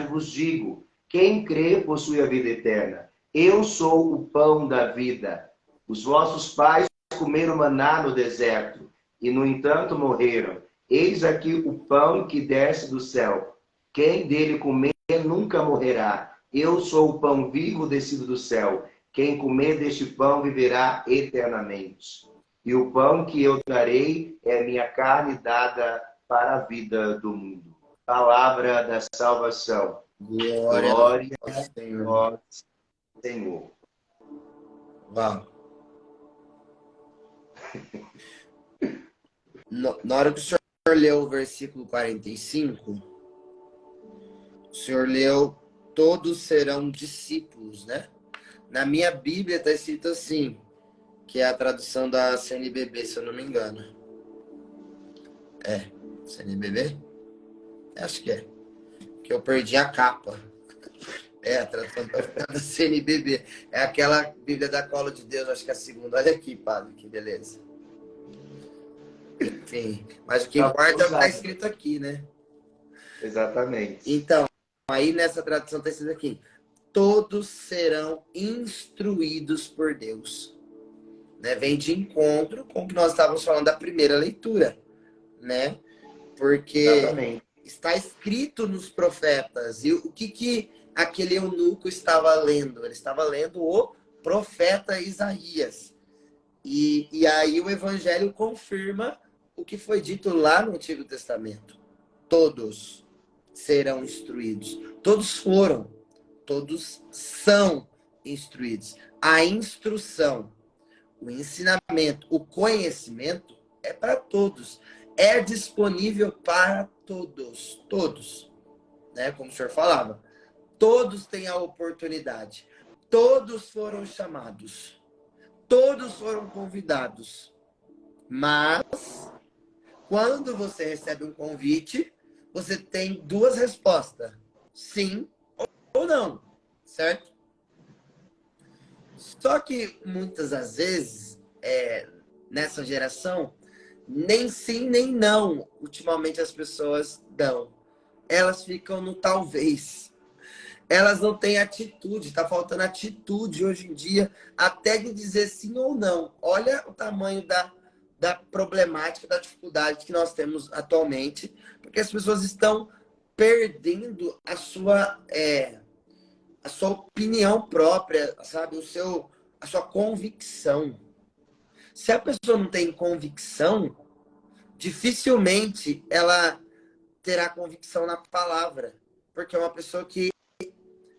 vos digo, quem crê possui a vida eterna. Eu sou o pão da vida. Os vossos pais comeram maná no deserto e, no entanto, morreram. Eis aqui o pão que desce do céu. Quem dele comer nunca morrerá. Eu sou o pão vivo descido do céu. Quem comer deste pão viverá eternamente. E o pão que eu darei é minha carne dada para a vida do mundo. Palavra da salvação. Glória ao Senhor. Senhor. Uau. Na hora que o senhor leu o versículo 45, o senhor leu: todos serão discípulos, né? Na minha Bíblia está escrito assim, que é a tradução da CNBB, se eu não me engano. É, CNBB? Acho que é. Que eu perdi a capa. É, a tradução da CNBB. É aquela Bíblia da Cola de Deus, acho que é a segunda. Olha aqui, padre, que beleza. Enfim, mas o que importa é o que está escrito aqui, né? Exatamente. Então, aí nessa tradução está escrito aqui: todos serão instruídos por Deus. Né? Vem de encontro com o que nós estávamos falando da primeira leitura, né? Porque exatamente. Está escrito nos profetas. E o que aquele eunuco estava lendo? Ele estava lendo o profeta Isaías. E aí o evangelho confirma o que foi dito lá no Antigo Testamento. Todos serão instruídos. Todos foram. Todos são instruídos. A instrução, o ensinamento, o conhecimento é para todos. É disponível para todos. Todos. Né? Como o senhor falava. Todos têm a oportunidade. Todos foram chamados. Todos foram convidados. Mas, quando você recebe um convite, você tem duas respostas. Sim ou não. Certo? Só que, muitas das vezes, nessa geração, nem sim, nem não. Ultimamente as pessoas dão. Elas ficam no talvez. Elas não têm atitude. Está faltando atitude hoje em dia, até de dizer sim ou não. Olha o tamanho da problemática, da dificuldade que nós temos atualmente, porque as pessoas estão perdendo a sua opinião própria, sabe? A sua convicção. Se a pessoa não tem convicção, dificilmente ela terá convicção na palavra. Porque é uma pessoa que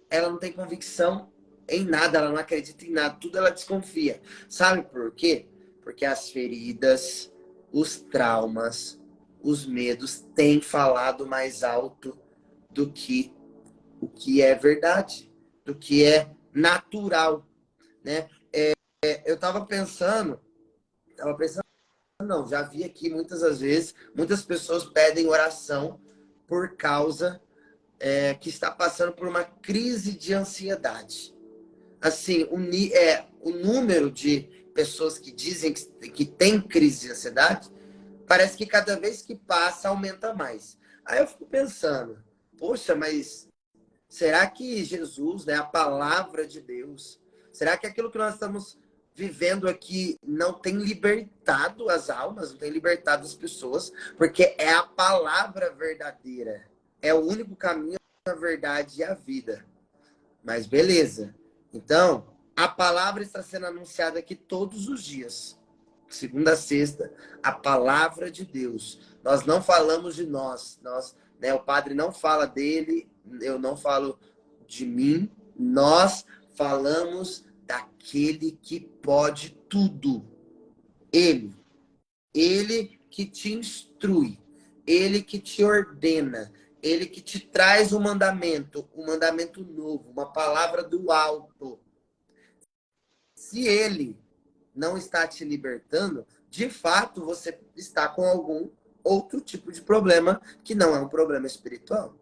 ela não tem convicção em nada, ela não acredita em nada, tudo ela desconfia. Sabe por quê? Porque as feridas, os traumas, os medos têm falado mais alto do que o que é verdade, do que é natural, né? Eu estava pensando, não, já vi aqui muitas das vezes, muitas pessoas pedem oração por causa que está passando por uma crise de ansiedade. Assim, o número de pessoas que dizem que tem crise de ansiedade parece que cada vez que passa aumenta mais. Aí eu fico pensando, poxa, mas será que Jesus, né, a palavra de Deus, será que aquilo que nós estamos vivendo aqui não tem libertado as almas, não tem libertado as pessoas? Porque é a palavra verdadeira, é o único caminho, a verdade e a vida. Mas beleza. Então, a palavra está sendo anunciada aqui todos os dias. Segunda a sexta, a palavra de Deus. Nós não falamos de nós, né, o padre não fala dele, eu não falo de mim. Nós falamos daquele que pode tudo. Ele. Ele que te instrui. Ele que te ordena. Ele que te traz um mandamento novo, uma palavra do alto. Se ele não está te libertando, de fato você está com algum outro tipo de problema que não é um problema espiritual.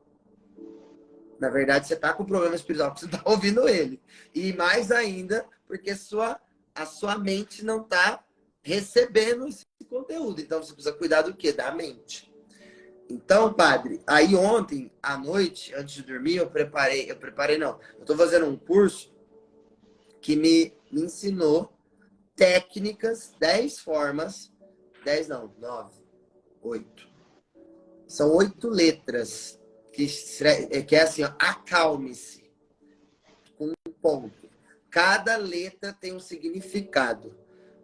Na verdade, você está com um problema espiritual porque você está ouvindo ele. E mais ainda, porque a sua mente não está recebendo esse conteúdo. Então, você precisa cuidar do quê? Da mente. Então, padre, aí ontem, à noite, antes de dormir, eu preparei não. Eu estou fazendo um curso que me ensinou técnicas, 10 formas, 10 não, 9, 8. São 8 letras, que é assim, ó, acalme-se, com um ponto. Cada letra tem um significado.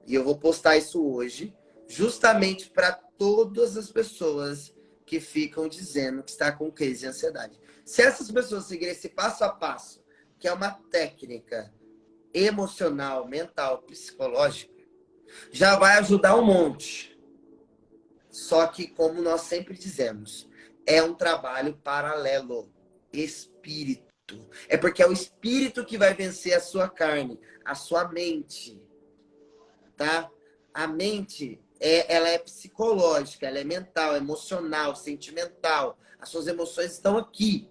E eu vou postar isso hoje, justamente para todas as pessoas que ficam dizendo que está com crise de ansiedade. Se essas pessoas seguirem esse passo a passo, que é uma técnica emocional, mental, psicológica, já vai ajudar um monte. Só que, como nós sempre dizemos, é um trabalho paralelo, espírito. É porque é o espírito que vai vencer a sua carne, a sua mente, tá? A mente, ela é psicológica, ela é mental, emocional, sentimental. As suas emoções estão aqui,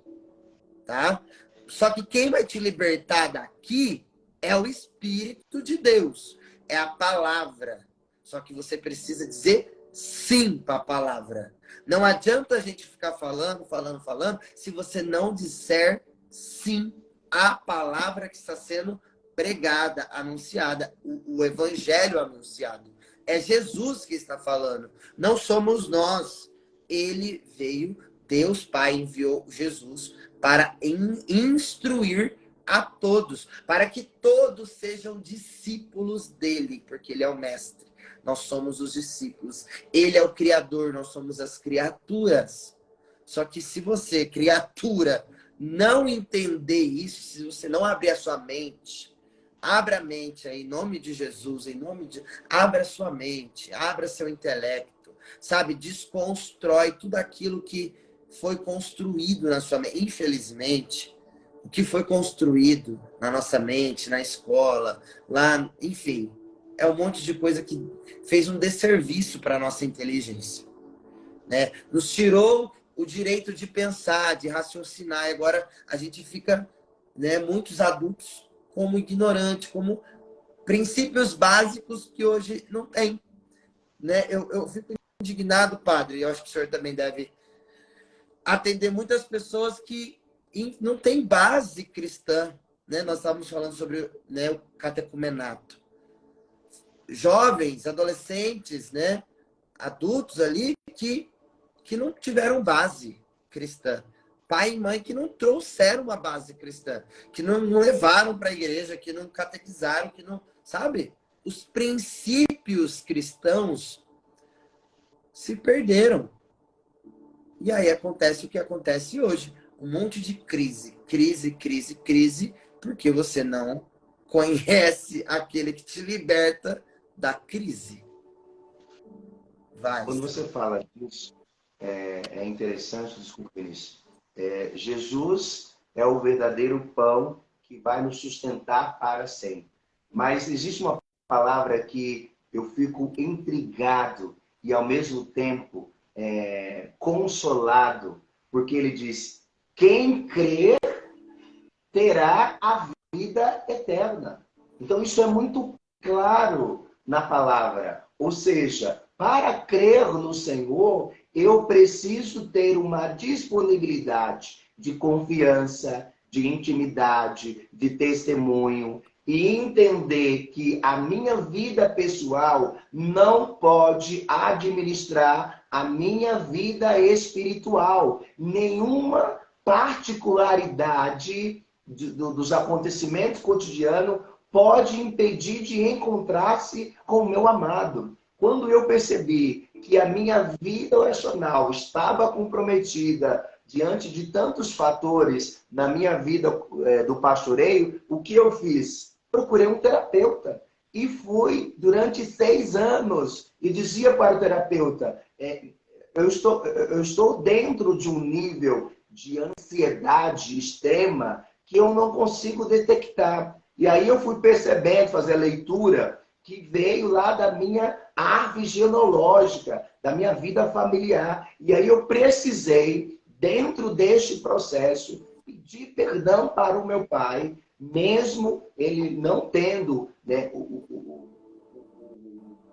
tá? Só que quem vai te libertar daqui é o Espírito de Deus, é a palavra. Só que você precisa dizer sim para a palavra. Não adianta a gente ficar falando, se você não disser sim à palavra que está sendo pregada, anunciada, o evangelho anunciado. É Jesus que está falando, não somos nós. Ele veio, Deus Pai enviou Jesus para instruir a todos, para que todos sejam discípulos dele, porque ele é o mestre. Nós somos os discípulos. Ele é o criador, nós somos as criaturas. Só que se você, criatura, não entender isso, se você não abrir a sua mente, abra a mente aí, em nome de Jesus, abra a sua mente, abra seu intelecto, sabe? Desconstrói tudo aquilo que foi construído na sua mente. Infelizmente, o que foi construído na nossa mente, na escola, lá, enfim, é um monte de coisa que fez um desserviço para a nossa inteligência, né? Nos tirou o direito de pensar, de raciocinar. E agora a gente fica, né, muitos adultos como ignorante, como princípios básicos que hoje não tem, né? Eu fico indignado, padre, eu acho que o senhor também deve atender muitas pessoas que não têm base cristã, né? Nós estávamos falando sobre, né, o catecumenato. Jovens, adolescentes, né, adultos ali que não tiveram base cristã. Pai e mãe que não trouxeram uma base cristã, que não levaram para a igreja, que não catequizaram, que não, sabe? Os princípios cristãos se perderam. E aí acontece o que acontece hoje. Um monte de crise, porque você não conhece aquele que te liberta da crise. Vai. Quando você fala disso, é interessante, desculpa, Vinícius. Jesus é o verdadeiro pão que vai nos sustentar para sempre. Mas existe uma palavra que eu fico intrigado e, ao mesmo tempo, consolado, porque ele diz: quem crê terá a vida eterna. Então isso é muito claro na palavra. Ou seja, para crer no Senhor, eu preciso ter uma disponibilidade de confiança, de intimidade, de testemunho, e entender que a minha vida pessoal não pode administrar a minha vida espiritual. Nenhuma particularidade dos acontecimentos cotidianos pode impedir de encontrar-se com o meu amado. Quando eu percebi que a minha vida oracional estava comprometida diante de tantos fatores na minha vida do pastoreio, o que eu fiz? Procurei um terapeuta. E fui durante 6 anos e dizia para o terapeuta, eu estou dentro de um nível de ansiedade extrema que eu não consigo detectar. E aí eu fui percebendo, fazer a leitura, que veio lá da minha árvore genealógica, da minha vida familiar. E aí eu precisei, dentro deste processo, pedir perdão para o meu pai, mesmo ele não tendo, né,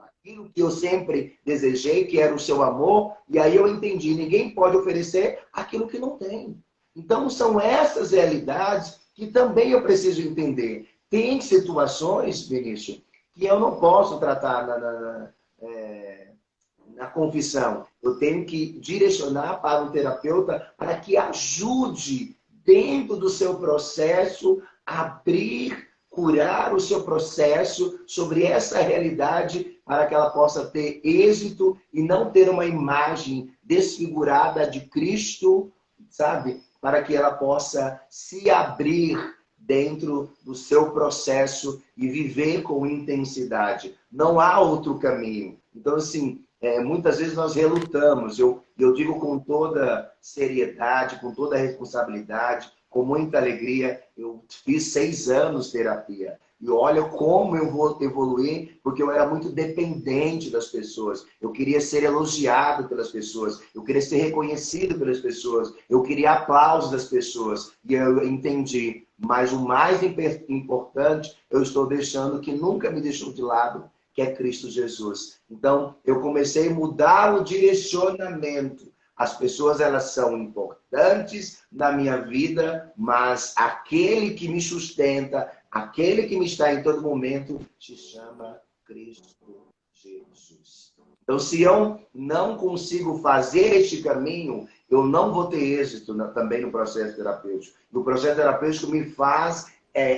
aquilo que eu sempre desejei, que era o seu amor. E aí eu entendi, ninguém pode oferecer aquilo que não tem. Então são essas realidades que também eu preciso entender. Tem situações, Vinícius, que eu não posso tratar na confissão. Eu tenho que direcionar para um terapeuta para que ajude, dentro do seu processo, abrir, curar o seu processo sobre essa realidade para que ela possa ter êxito e não ter uma imagem desfigurada de Cristo, sabe? Para que ela possa se abrir dentro do seu processo e viver com intensidade. Não há outro caminho. Então, assim, muitas vezes nós relutamos. Eu digo com toda seriedade, com toda responsabilidade, com muita alegria. Eu fiz 6 anos de terapia. E olha como eu vou evoluir, porque eu era muito dependente das pessoas. Eu queria ser elogiado pelas pessoas. Eu queria ser reconhecido pelas pessoas. Eu queria aplausos das pessoas. E eu entendi. Mas o mais importante, eu estou deixando, que nunca me deixou de lado, que é Cristo Jesus. Então, eu comecei a mudar o direcionamento. As pessoas, elas são importantes na minha vida, mas aquele que me sustenta, aquele que me está em todo momento, se chama Cristo Jesus. Então, se eu não consigo fazer este caminho, eu não vou ter êxito também no processo terapêutico. O processo terapêutico me faz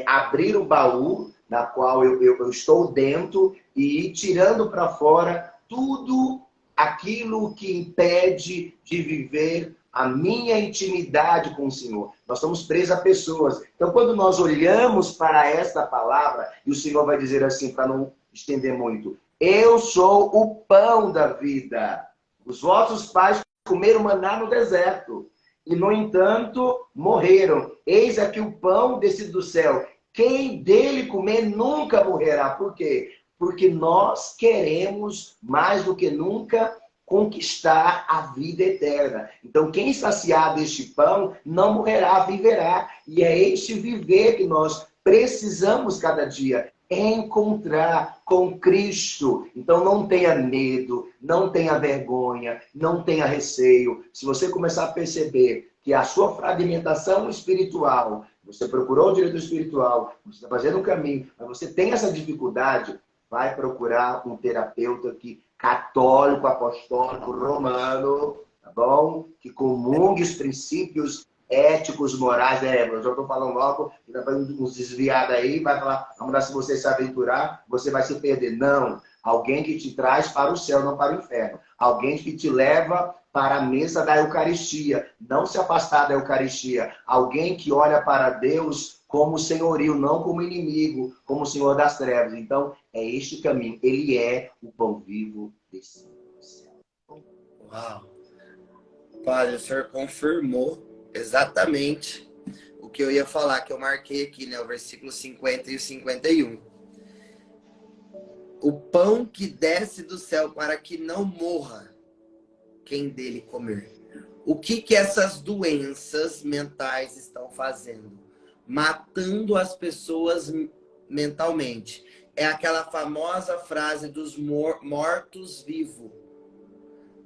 abrir o baú, na qual eu estou dentro, e ir tirando para fora tudo aquilo que impede de viver a minha intimidade com o Senhor. Nós estamos presos a pessoas. Então, quando nós olhamos para esta palavra, e o Senhor vai dizer assim, para não estender muito, eu sou o pão da vida. Os vossos pais comeram maná no deserto, e, no entanto, morreram. Eis aqui o pão descido do céu. Quem dele comer nunca morrerá. Por quê? Porque nós queremos, mais do que nunca, conquistar a vida eterna. Então, quem saciar deste pão não morrerá, viverá. E é este viver que nós precisamos cada dia encontrar com Cristo. Então, não tenha medo, não tenha vergonha, não tenha receio. Se você começar a perceber que a sua fragmentação espiritual, você procurou o direito espiritual, você está fazendo um caminho, mas você tem essa dificuldade, vai procurar um terapeuta católico, apostólico, romano, tá bom? Que comungue os princípios éticos, morais. Eu já estou falando logo, vai fazer uns desviados aí, vai falar, vamos se você se aventurar, você vai se perder. Não. Alguém que te traz para o céu, não para o inferno. Alguém que te leva para a mesa da Eucaristia, não se afastar da Eucaristia. Alguém que olha para Deus como senhorio, não como inimigo, como Senhor das trevas. Então, é este caminho. Ele é o pão vivo desse céu. Uau! Padre, o senhor confirmou exatamente o que eu ia falar, que eu marquei aqui, né? O versículo 50 e o 51. O pão que desce do céu para que não morra quem dele comer. O que essas doenças mentais estão fazendo? Matando as pessoas mentalmente. É aquela famosa frase dos mortos-vivos.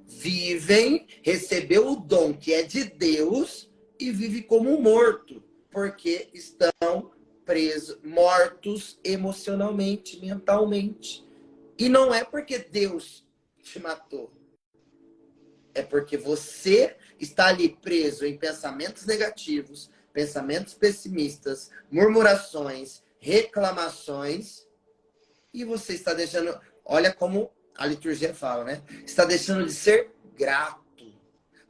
Vivem, recebeu o dom que é de Deus e vive como morto, porque estão presos, mortos emocionalmente, mentalmente. E não é porque Deus te matou. É porque você está ali preso em pensamentos negativos, pensamentos pessimistas, murmurações, reclamações, e você está deixando, olha como a liturgia fala, né? Está deixando de ser grato.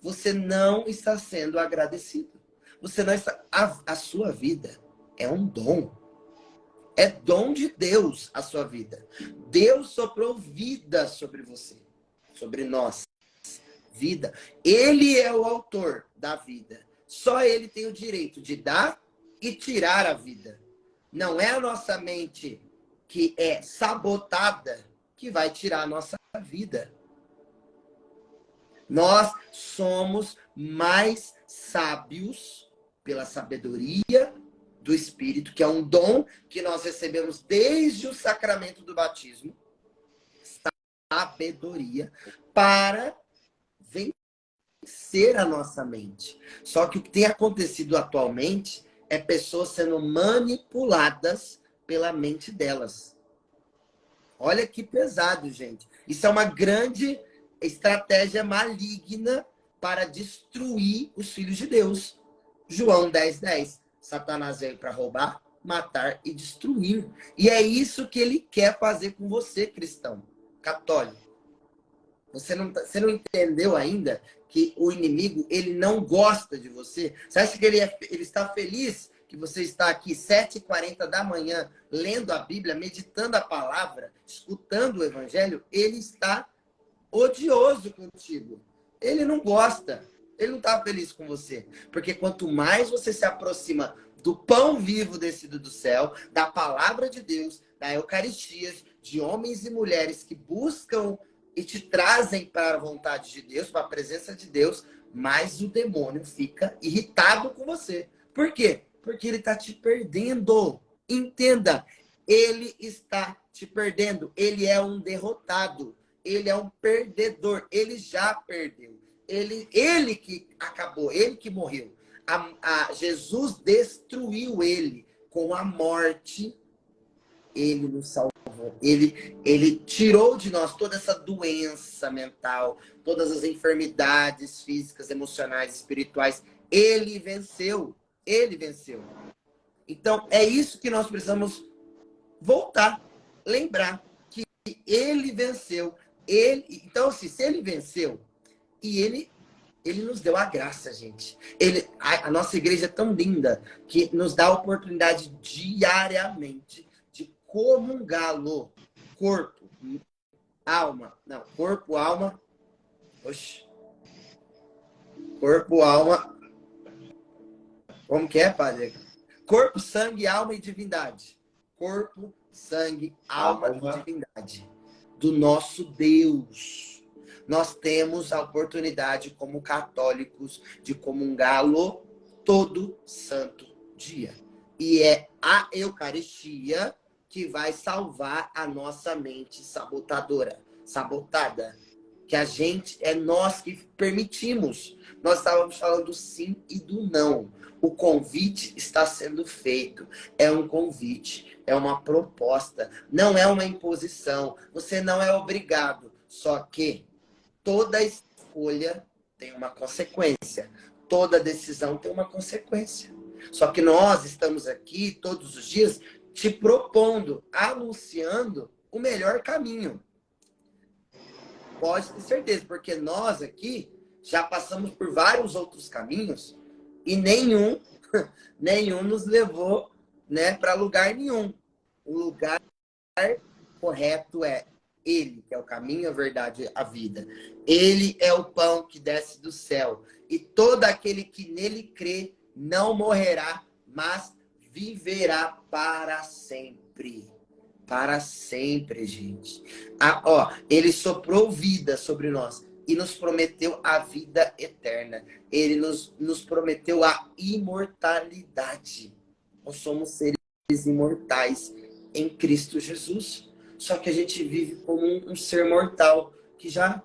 Você não está sendo agradecido. Você não está. A sua vida é um dom. É dom de Deus a sua vida. Deus soprou vida sobre você, sobre nós. Vida. Ele é o autor da vida. Só ele tem o direito de dar e tirar a vida. Não é a nossa mente que é sabotada que vai tirar a nossa vida. Nós somos mais sábios pela sabedoria do Espírito, que é um dom que nós recebemos desde o sacramento do batismo. Sabedoria para vencer a nossa mente. Só que o que tem acontecido atualmente é pessoas sendo manipuladas pela mente delas. Olha que pesado, gente. Isso é uma grande estratégia maligna para destruir os filhos de Deus. João 10:10. Satanás veio para roubar, matar e destruir. E é isso que ele quer fazer com você, cristão, católico. Você não entendeu ainda que o inimigo, ele não gosta de você? Você acha que ele está feliz que você está aqui 7h40 da manhã, lendo a Bíblia, meditando a palavra, escutando o evangelho? Ele está odioso contigo. Ele não gosta. Ele não está feliz com você. Porque quanto mais você se aproxima do pão vivo descido do céu, da palavra de Deus, da Eucaristia, de homens e mulheres que buscam e te trazem para a vontade de Deus, para a presença de Deus, mais o demônio fica irritado com você. Por quê? Porque ele está te perdendo. Entenda, ele está te perdendo. Ele é um derrotado. Ele é um perdedor. Ele já perdeu. Ele que acabou, ele que morreu. Jesus destruiu ele com a morte. Ele nos salvou. Ele tirou de nós toda essa doença mental, todas as enfermidades físicas, emocionais, espirituais. Ele venceu. Ele venceu. Então, é isso que nós precisamos voltar, lembrar que ele venceu. Então, assim, se ele venceu, e ele nos deu a graça, gente. A nossa igreja é tão linda que nos dá a oportunidade diariamente de comungá-lo. Corpo, alma. Não, corpo, alma. Oxi. Corpo, alma. Como que é, padre? Corpo, sangue, alma e divindade. Corpo, sangue, alma e divindade. Do nosso Deus. Nós temos a oportunidade, como católicos, de comungá-lo todo santo dia. E é a Eucaristia que vai salvar a nossa mente sabotada. Que é nós que permitimos. Nós estávamos falando do sim e do não. O convite está sendo feito. É um convite, é uma proposta, não é uma imposição. Você não é obrigado. Só que toda escolha tem uma consequência. Toda decisão tem uma consequência. Só que nós estamos aqui todos os dias te propondo, anunciando o melhor caminho. Pode ter certeza, porque nós aqui já passamos por vários outros caminhos e nenhum nos levou, né, para lugar nenhum. O lugar correto é ele, que é o caminho, a verdade, a vida. Ele é o pão que desce do céu. E todo aquele que nele crê não morrerá, mas viverá para sempre. Para sempre, gente. Ele soprou vida sobre nós. e nos prometeu a vida eterna. Ele nos prometeu a imortalidade. Nós somos seres imortais em Cristo Jesus. Só que a gente vive como um ser mortal, que já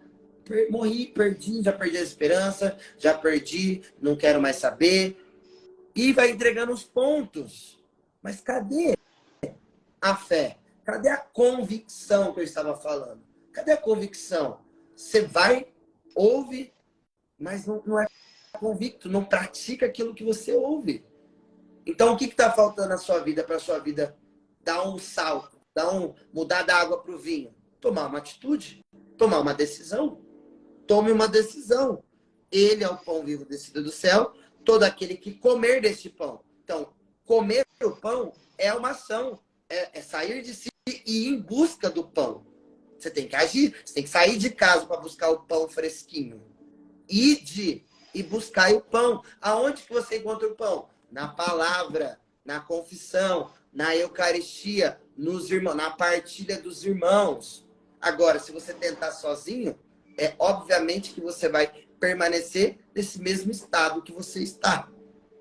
perdi, já perdi a esperança, já perdi, não quero mais saber. E vai entregando os pontos. Mas cadê a fé? Cadê a convicção que eu estava falando? Cadê a convicção? Você vai, ouve, mas não é convicto, não pratica aquilo que você ouve. Então, o que está faltando na sua vida para a sua vida dar um salto, mudar da água para o vinho? Tomar uma atitude, tomar uma decisão. Tome uma decisão. Ele é o pão vivo descido do céu, todo aquele que comer deste pão. Então, comer o pão é uma ação, é sair de si e ir em busca do pão. Você tem que agir, você tem que sair de casa para buscar o pão fresquinho. Ide e buscar o pão. Aonde que você encontra o pão? Na palavra, na confissão, na Eucaristia, nos irmãos, na partilha dos irmãos. Agora, se você tentar sozinho, obviamente que você vai permanecer nesse mesmo estado que você está.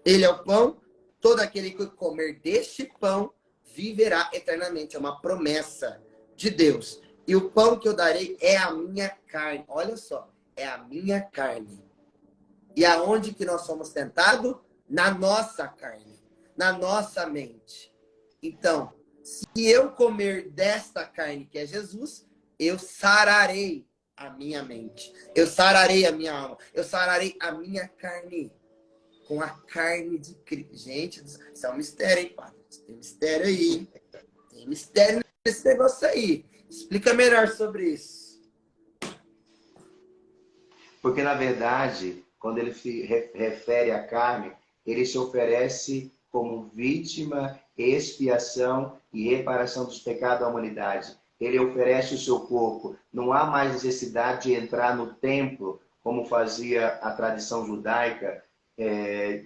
Ele é o pão, todo aquele que comer deste pão viverá eternamente. É uma promessa de Deus. E o pão que eu darei é a minha carne. Olha só, é a minha carne. E aonde que nós somos tentados? Na nossa carne, na nossa mente. Então, se eu comer desta carne que é Jesus, eu sararei a minha mente. Eu sararei a minha alma. Eu sararei a minha carne com a carne de Cristo. Gente, isso é um mistério, hein, padre? Tem mistério aí. Tem mistério nesse negócio aí. Explica melhor sobre isso. Porque, na verdade, quando ele se refere à carne, ele se oferece como vítima, expiação e reparação dos pecados da humanidade. Ele oferece o seu corpo. Não há mais necessidade de entrar no templo, como fazia a tradição judaica,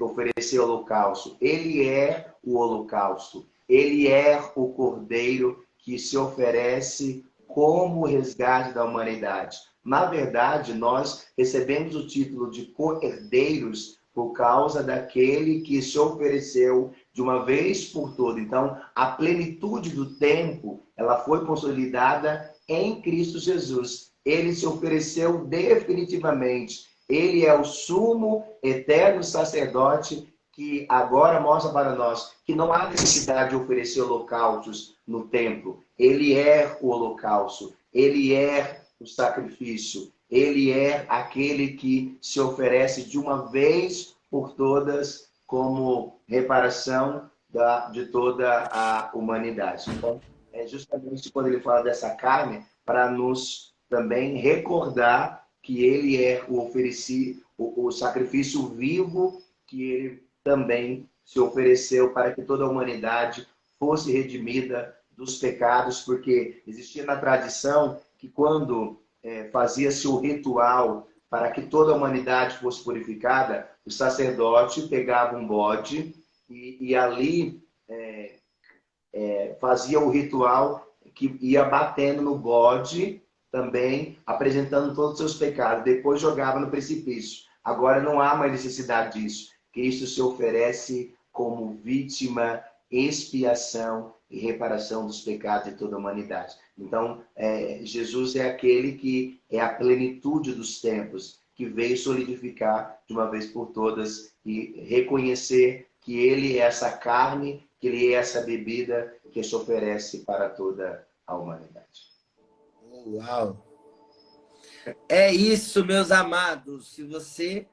oferecer holocausto. Ele é o holocausto. Ele é o cordeiro que se oferece como resgate da humanidade. Na verdade, nós recebemos o título de co-herdeiros por causa daquele que se ofereceu de uma vez por todas. Então, a plenitude do tempo, ela foi consolidada em Cristo Jesus. Ele se ofereceu definitivamente. Ele é o sumo eterno sacerdote que agora mostra para nós que não há necessidade de oferecer holocaustos no templo. Ele é o holocausto. Ele é o sacrifício. Ele é aquele que se oferece de uma vez por todas como reparação de toda a humanidade. Então, é justamente quando ele fala dessa carne, para nos também recordar que ele é o sacrifício vivo que ele também se ofereceu para que toda a humanidade fosse redimida dos pecados, porque existia na tradição que quando fazia-se o ritual para que toda a humanidade fosse purificada, o sacerdote pegava um bode e ali fazia o ritual que ia batendo no bode também, apresentando todos os seus pecados. Depois jogava no precipício. Agora não há mais necessidade disso. Cristo se oferece como vítima, expiação e reparação dos pecados de toda a humanidade. Então, Jesus é aquele que é a plenitude dos tempos, que veio solidificar de uma vez por todas e reconhecer que ele é essa carne, que ele é essa bebida que se oferece para toda a humanidade. Uau! É isso, meus amados. Se você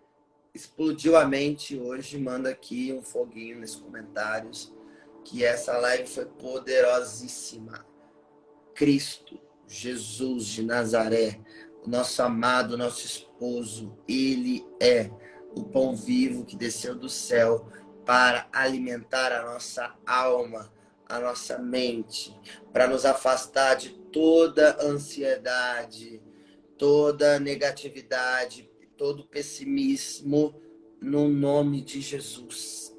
explodiu a mente hoje, manda aqui um foguinho nos comentários, que essa live foi poderosíssima. Cristo, Jesus de Nazaré, o nosso amado, nosso esposo, ele é o pão vivo que desceu do céu para alimentar a nossa alma, a nossa mente, para nos afastar de toda ansiedade, toda negatividade, todo pessimismo, no nome de Jesus.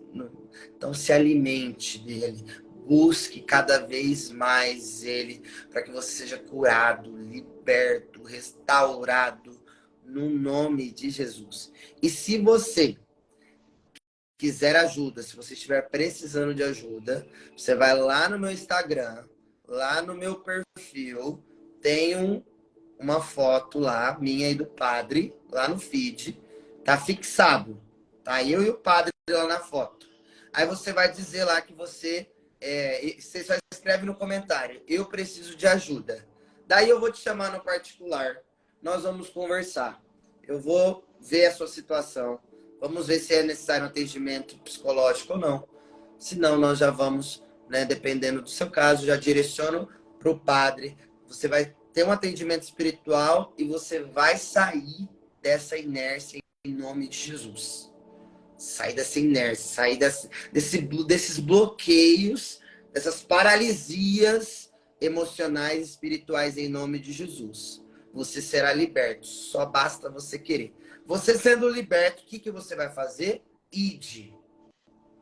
Então se alimente dele, busque cada vez mais ele, para que você seja curado, liberto, restaurado, no nome de Jesus. E se você quiser ajuda, se você estiver precisando de ajuda, você vai lá no meu Instagram, lá no meu perfil, tem uma foto lá, minha e do padre, lá no feed, tá fixado. Tá eu e o padre lá na foto. Aí você vai dizer lá que você só escreve no comentário, eu preciso de ajuda. Daí eu vou te chamar no particular, nós vamos conversar. Eu vou ver a sua situação. Vamos ver se é necessário um atendimento psicológico ou não. Se não, nós já vamos, né, dependendo do seu caso, já direciono para o padre. Você vai ter um atendimento espiritual e você vai sair dessa inércia em nome de Jesus. Sair dessa inércia, sair desses bloqueios, dessas paralisias emocionais e espirituais em nome de Jesus. Você será liberto, só basta você querer. Você sendo liberto, o que você vai fazer? Ide.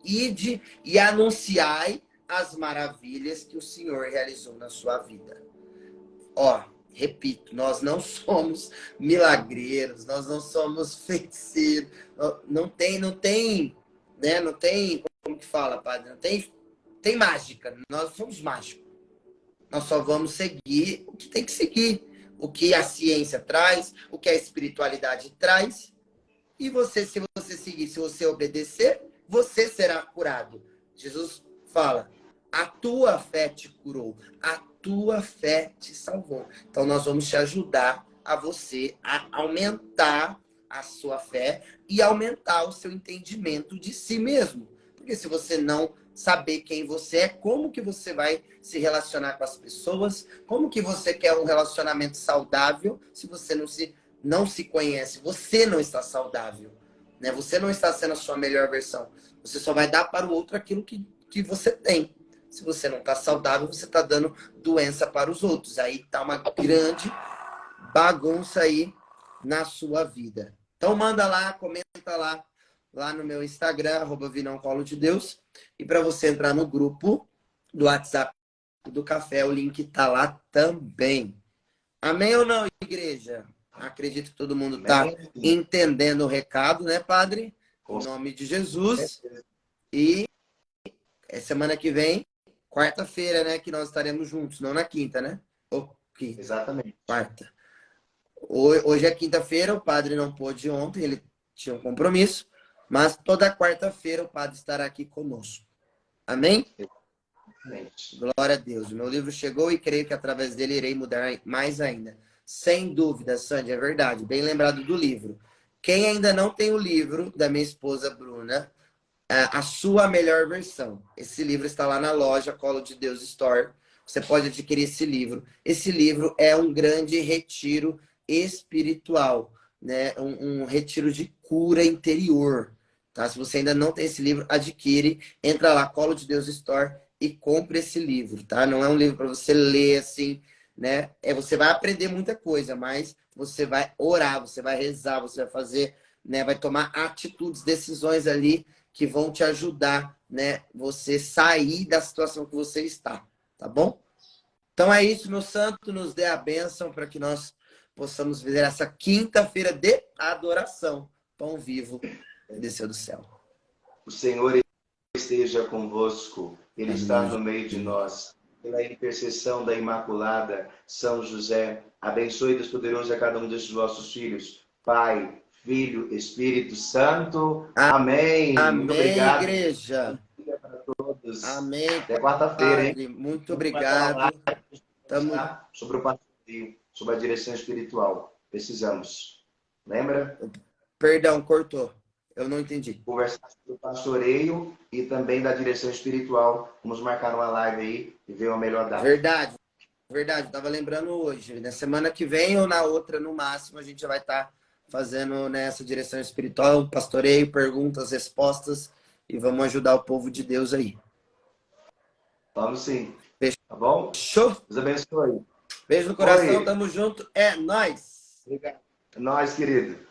Ide e anunciai as maravilhas que o Senhor realizou na sua vida. Ó, repito, nós não somos milagreiros, nós não somos feiticeiros, não tem, né? Não tem, como que fala, padre? Não tem mágica, nós somos mágicos. Nós só vamos seguir o que tem que seguir, o que a ciência traz, o que a espiritualidade traz. E você, se você seguir, se você obedecer, você será curado. Jesus fala, a tua fé te curou, a tua fé te salvou. Então nós vamos te ajudar a você a aumentar a sua fé e aumentar o seu entendimento de si mesmo. Porque se você não saber quem você é, como que você vai se relacionar com as pessoas? Como que você quer um relacionamento saudável se você não se conhece? Você não está saudável, né? Você não está sendo a sua melhor versão. Você só vai dar para o outro aquilo que você tem. Se você não está saudável, você está dando doença para os outros. Aí tá uma grande bagunça aí na sua vida. Então manda lá, comenta lá no meu Instagram, @vinãocolodedeus. E para você entrar no grupo do WhatsApp do Café, o link tá lá também. Amém ou não, igreja? Acredito que todo mundo está entendendo o recado, né, padre? Em nome de Jesus. E semana que vem, quarta-feira, né, que nós estaremos juntos, não na quinta, né? Quinta. Exatamente. Quarta. Hoje é quinta-feira, o padre não pôde ontem, ele tinha um compromisso, mas toda quarta-feira o padre estará aqui conosco. Amém? Glória a Deus. O meu livro chegou e creio que através dele irei mudar mais ainda. Sem dúvida, Sandy, é verdade. Bem lembrado do livro. Quem ainda não tem o livro da minha esposa Bruna, a sua melhor versão. Esse livro está lá na loja Colo de Deus Store. Você pode adquirir esse livro. Esse livro é um grande retiro espiritual, né? Um retiro de cura interior. Tá? Se você ainda não tem esse livro, adquire. Entra lá, Colo de Deus Store, e compre esse livro, tá? Não é um livro para você ler assim, né? Você vai aprender muita coisa, mas você vai orar, você vai rezar, você vai fazer, né? Vai tomar atitudes, decisões ali que vão te ajudar, né? Você sair da situação que você está, tá bom? Então é isso, meu santo, nos dê a bênção para que nós possamos viver essa quinta-feira de adoração. Pão vivo que desceu do céu. O Senhor esteja convosco, Ele está no meio de nós. Pela intercessão da Imaculada, São José, abençoe Deus poderoso a cada um destes vossos filhos. Pai, Filho, Espírito Santo. Amém. Amém, muito obrigado, igreja. para todos. Amém, até quarta-feira, hein? Muito obrigado. Sobre o pastoreio, sobre a direção espiritual. Precisamos. Lembra? Perdão, cortou. Eu não entendi. Conversar sobre o pastoreio e também da direção espiritual. Vamos marcar uma live aí e ver uma melhor data. Verdade. Estava lembrando hoje. Na semana que vem ou na outra, no máximo, a gente já vai estar fazendo nessa direção espiritual, pastoreio, perguntas, respostas, e vamos ajudar o povo de Deus aí. Vamos sim. Fechou? Tá bom? Show? Deus abençoe. Beijo no coração, tamo junto. É nóis. Obrigado. É nóis, querido.